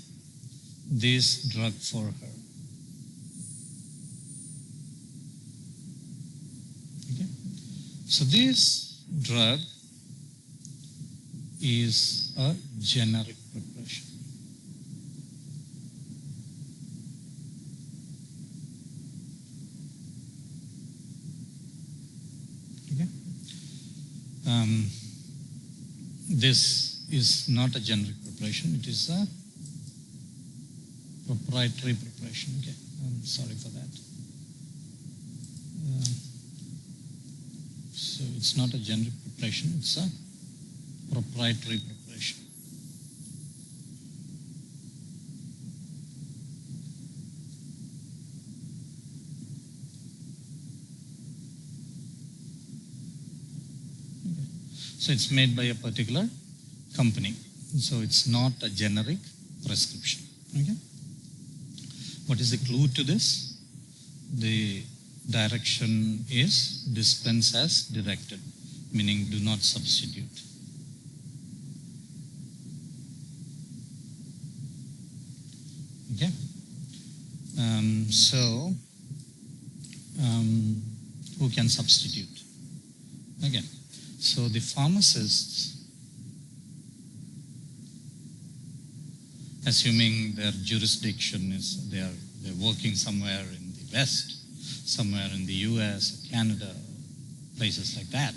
this drug for her. Okay. So this drug is a generic preparation. Okay. This is not a generic preparation, it is a proprietary preparation. Okay, I'm sorry for that. So it's not a generic preparation, it's a proprietary preparation. Okay. So it's made by a particular company. So it's not a generic prescription. Okay. What is the clue to this? The direction is dispense as directed, meaning do not substitute. Okay. Who can substitute? Again, so the pharmacists, assuming their jurisdiction is they're working somewhere in the West, somewhere in the US, Canada, places like that,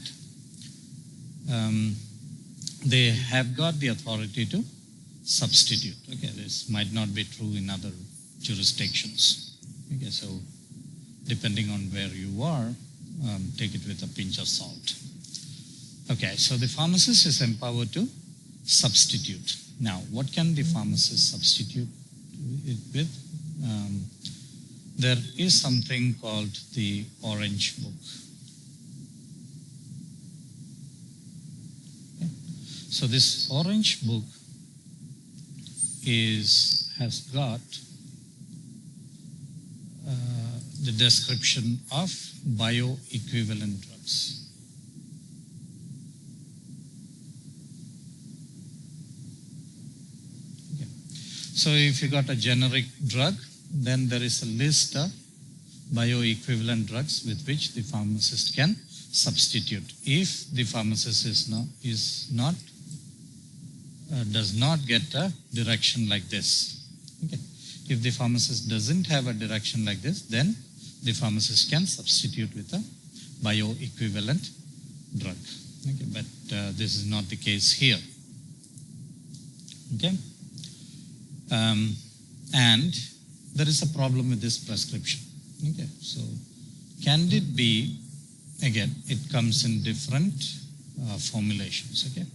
they have got the authority to substitute. Okay, this might not be true in other jurisdictions. Okay, so depending on where you are, take it with a pinch of salt. Okay, so the pharmacist is empowered to substitute. Now, what can the pharmacist substitute it with? There is something called the Orange Book. Okay. So this Orange Book has got the description of bioequivalent drugs. Okay. So if you got a generic drug, then there is a list of bioequivalent drugs with which the pharmacist can substitute. If the pharmacist does not get a direction like this. Okay. If the pharmacist doesn't have a direction like this, then the pharmacist can substitute with a bioequivalent drug. Okay. But this is not the case here. Okay. And there is a problem with this prescription. Okay, so Candid B, again, it comes in different formulations. Okay,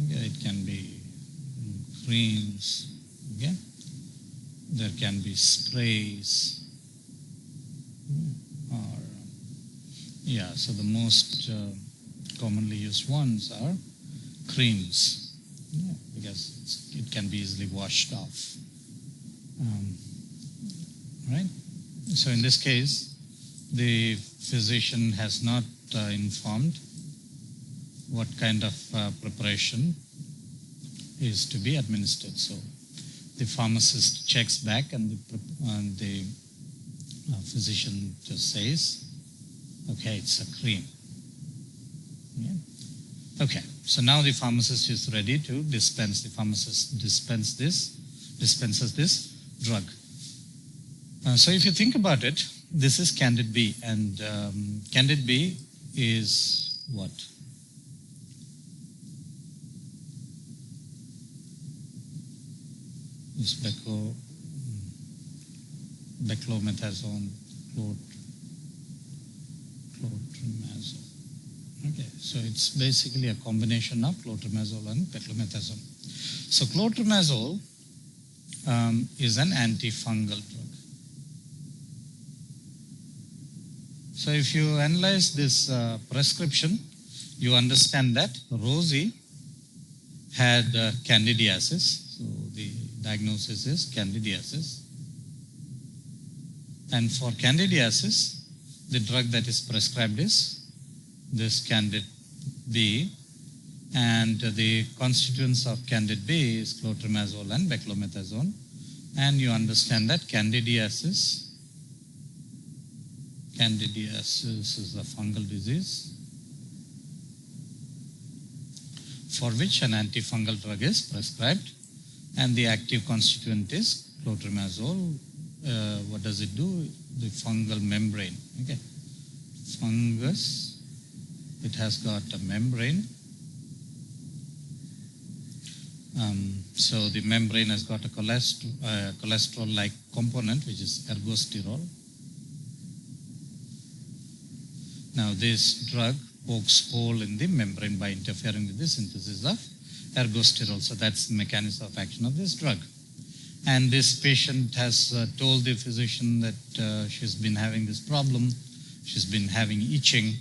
it can be creams. Okay, there can be sprays, or so the most commonly used ones are creams, because it can be easily washed off. Right? So in this case, the physician has not informed what kind of preparation is to be administered. So the pharmacist checks back, and the physician just says, okay, it's a cream. Yeah. Okay, so now the pharmacist is ready to dispense. The pharmacist dispenses this drug. So if you think about it, this is Candid B, and Candid B is what? It's beclomethasone, clotrimazole. Okay, so it's basically a combination of clotrimazole and beclomethasone. So clotrimazole is an antifungal drug. So if you analyze this prescription, you understand that Rosie had candidiasis. So the diagnosis is candidiasis. And for candidiasis, the drug that is prescribed is this Candid B. And the constituents of Candid B is clotrimazole and beclomethasone. And you understand that candidiasis is a fungal disease for which an antifungal drug is prescribed, and the active constituent is clotrimazole. What does it do? The fungal membrane. Okay, fungus, it has got a membrane. So the membrane has got a cholesterol-like component, which is ergosterol. Now this drug pokes hole in the membrane by interfering with the synthesis of ergosterol. So that's the mechanism of action of this drug. And this patient has told the physician that she's been having this problem. She's been having itching,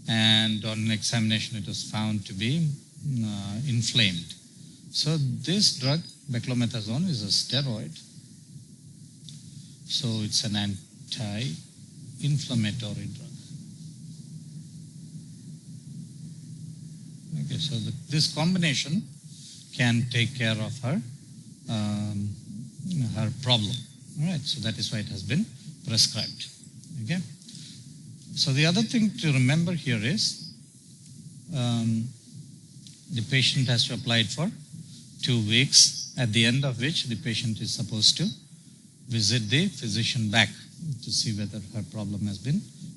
and on an examination it was found to be inflamed. So this drug, beclomethasone, is a steroid. So it's an anti-inflammatory drug. Okay, so this combination can take care of her her problem. All right, so that is why it has been prescribed. Okay. So the other thing to remember here is the patient has to apply it for 2 weeks, at the end of which the patient is supposed to visit the physician back to see whether her problem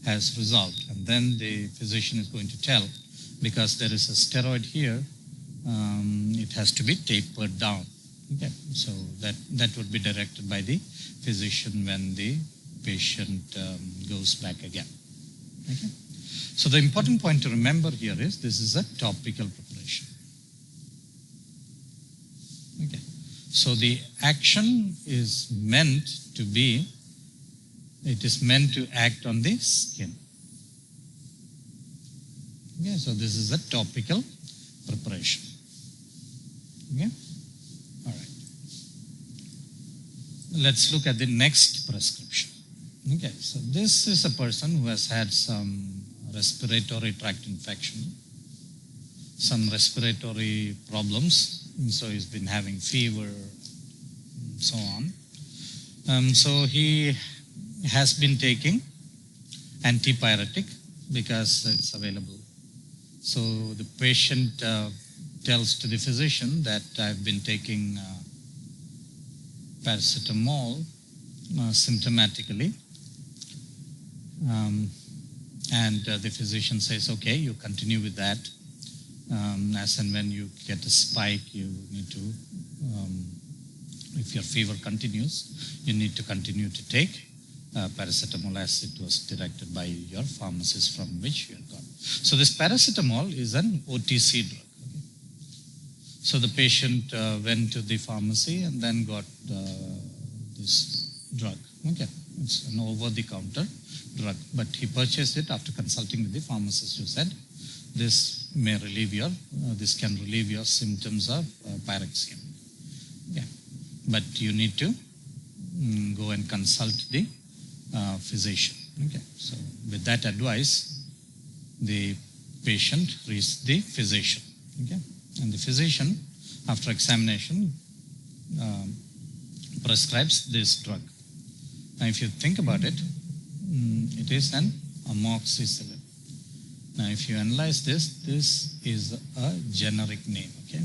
has resolved. And then the physician is going to tell, because there is a steroid here, it has to be tapered down. Okay, so that would be directed by the physician when the patient goes back again. Okay, so the important point to remember here is this is a topical preparation. Okay, so the action is meant to be, it is meant to act on the skin. Okay, so this is a topical preparation. Okay, all right. Let's look at the next prescription. Okay, so this is a person who has had some respiratory tract infection, some respiratory problems, and so he's been having fever, and so on. So he has been taking antipyretic because it's available. So the patient tells to the physician that I've been taking paracetamol symptomatically, and the physician says, okay, you continue with that. As and when you get a spike, you need to If your fever continues, you need to continue to take paracetamol as it was directed by your pharmacist from which you got. So this paracetamol is an OTC drug. Okay? So the patient went to the pharmacy and then got this drug. Okay, it's an over-the-counter drug, but he purchased it after consulting with the pharmacist who said this may relieve your, this can relieve your symptoms of pyrexia. Yeah, but you need to go and consult the physician. Okay, so with that advice, the patient reached the physician. Okay, and the physician, after examination, prescribes this drug. Now, if you think about it, it is an amoxicillin. Now, if you analyze this, this is a generic name. Okay.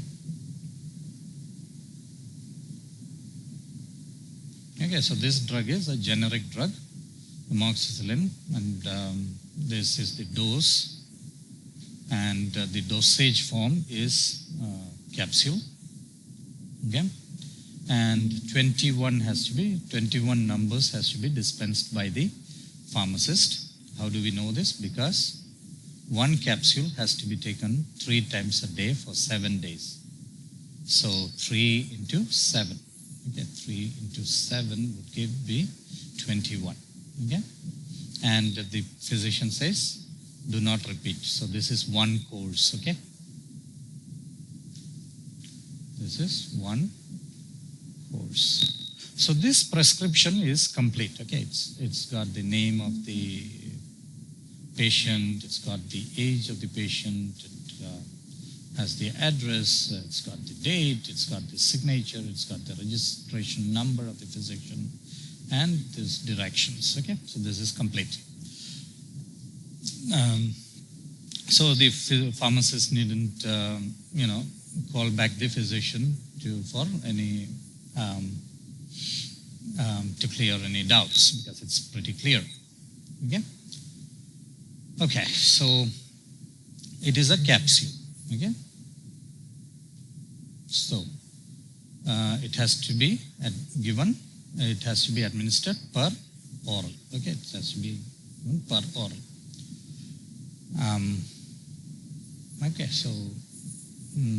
Okay, so this drug is a generic drug, amoxicillin, and this is the dose, and the dosage form is capsule. Okay, and 21 numbers has to be dispensed by the pharmacist. How do we know this? Because one capsule has to be taken 3 times a day for 7 days. So 3 into 7. Okay, 3 into 7 would be 21. Okay, and the physician says, do not repeat. So this is one course. Okay, this is one course. So this prescription is complete. Okay, it's got the name of the patient, it's got the age of the patient, it has the address, it's got the date, it's got the signature, it's got the registration number of the physician, and these directions. Okay, so this is complete. So the pharmacist needn't, call back the physician for any to clear any doubts, because it's pretty clear. Okay. Okay, so it is a capsule. Okay. So it has to be given. It has to be administered per oral. Okay, it has to be per oral. Okay, so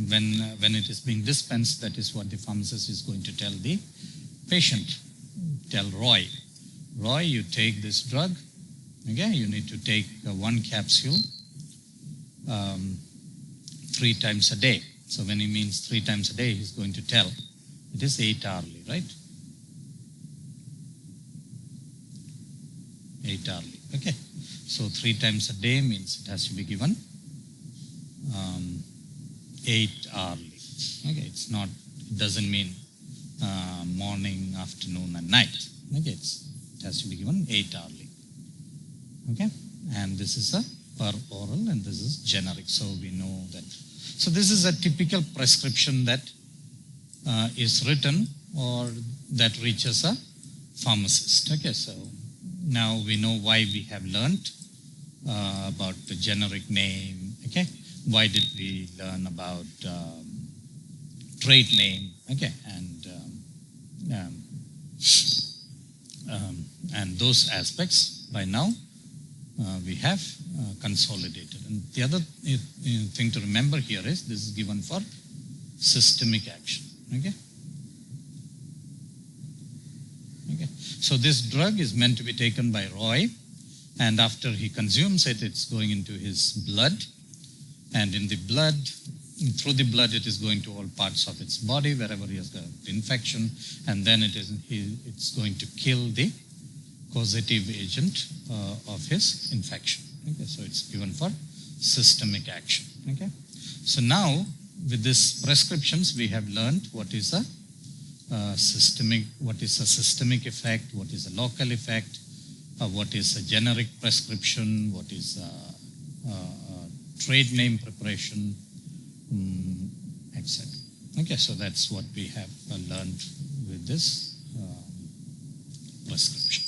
when it is being dispensed, that is what the pharmacist is going to tell the patient. Tell Roy, you take this drug. Okay, you need to take one capsule 3 times a day. So when he means 3 times a day, he's going to tell it is 8 hourly, right? 8 hourly. Okay, so 3 times a day means it has to be given 8 hourly. Okay, it doesn't mean morning, afternoon, and night. Okay, it has to be given 8 hourly. Okay, and this is a per oral, and this is generic. So we know that. So this is a typical prescription that is written or that reaches a pharmacist. Okay, so now we know why we have learned about the generic name. Okay, why did we learn about trade name? Okay, and those aspects by now we have consolidated. And the other thing to remember here is this is given for systemic action. Okay. Okay. So this drug is meant to be taken by Roy, and after he consumes it, it's going into his blood, and in the blood, through the blood, it is going to all parts of its body wherever he has got infection, and then it's going to kill the causative agent of his infection. Okay, so it's given for systemic action. Okay, so now with these prescriptions, we have learned what is a systemic effect, what is a local effect, what is a generic prescription, what is a trade name preparation, etc. Okay, so that's what we have learned with this prescription.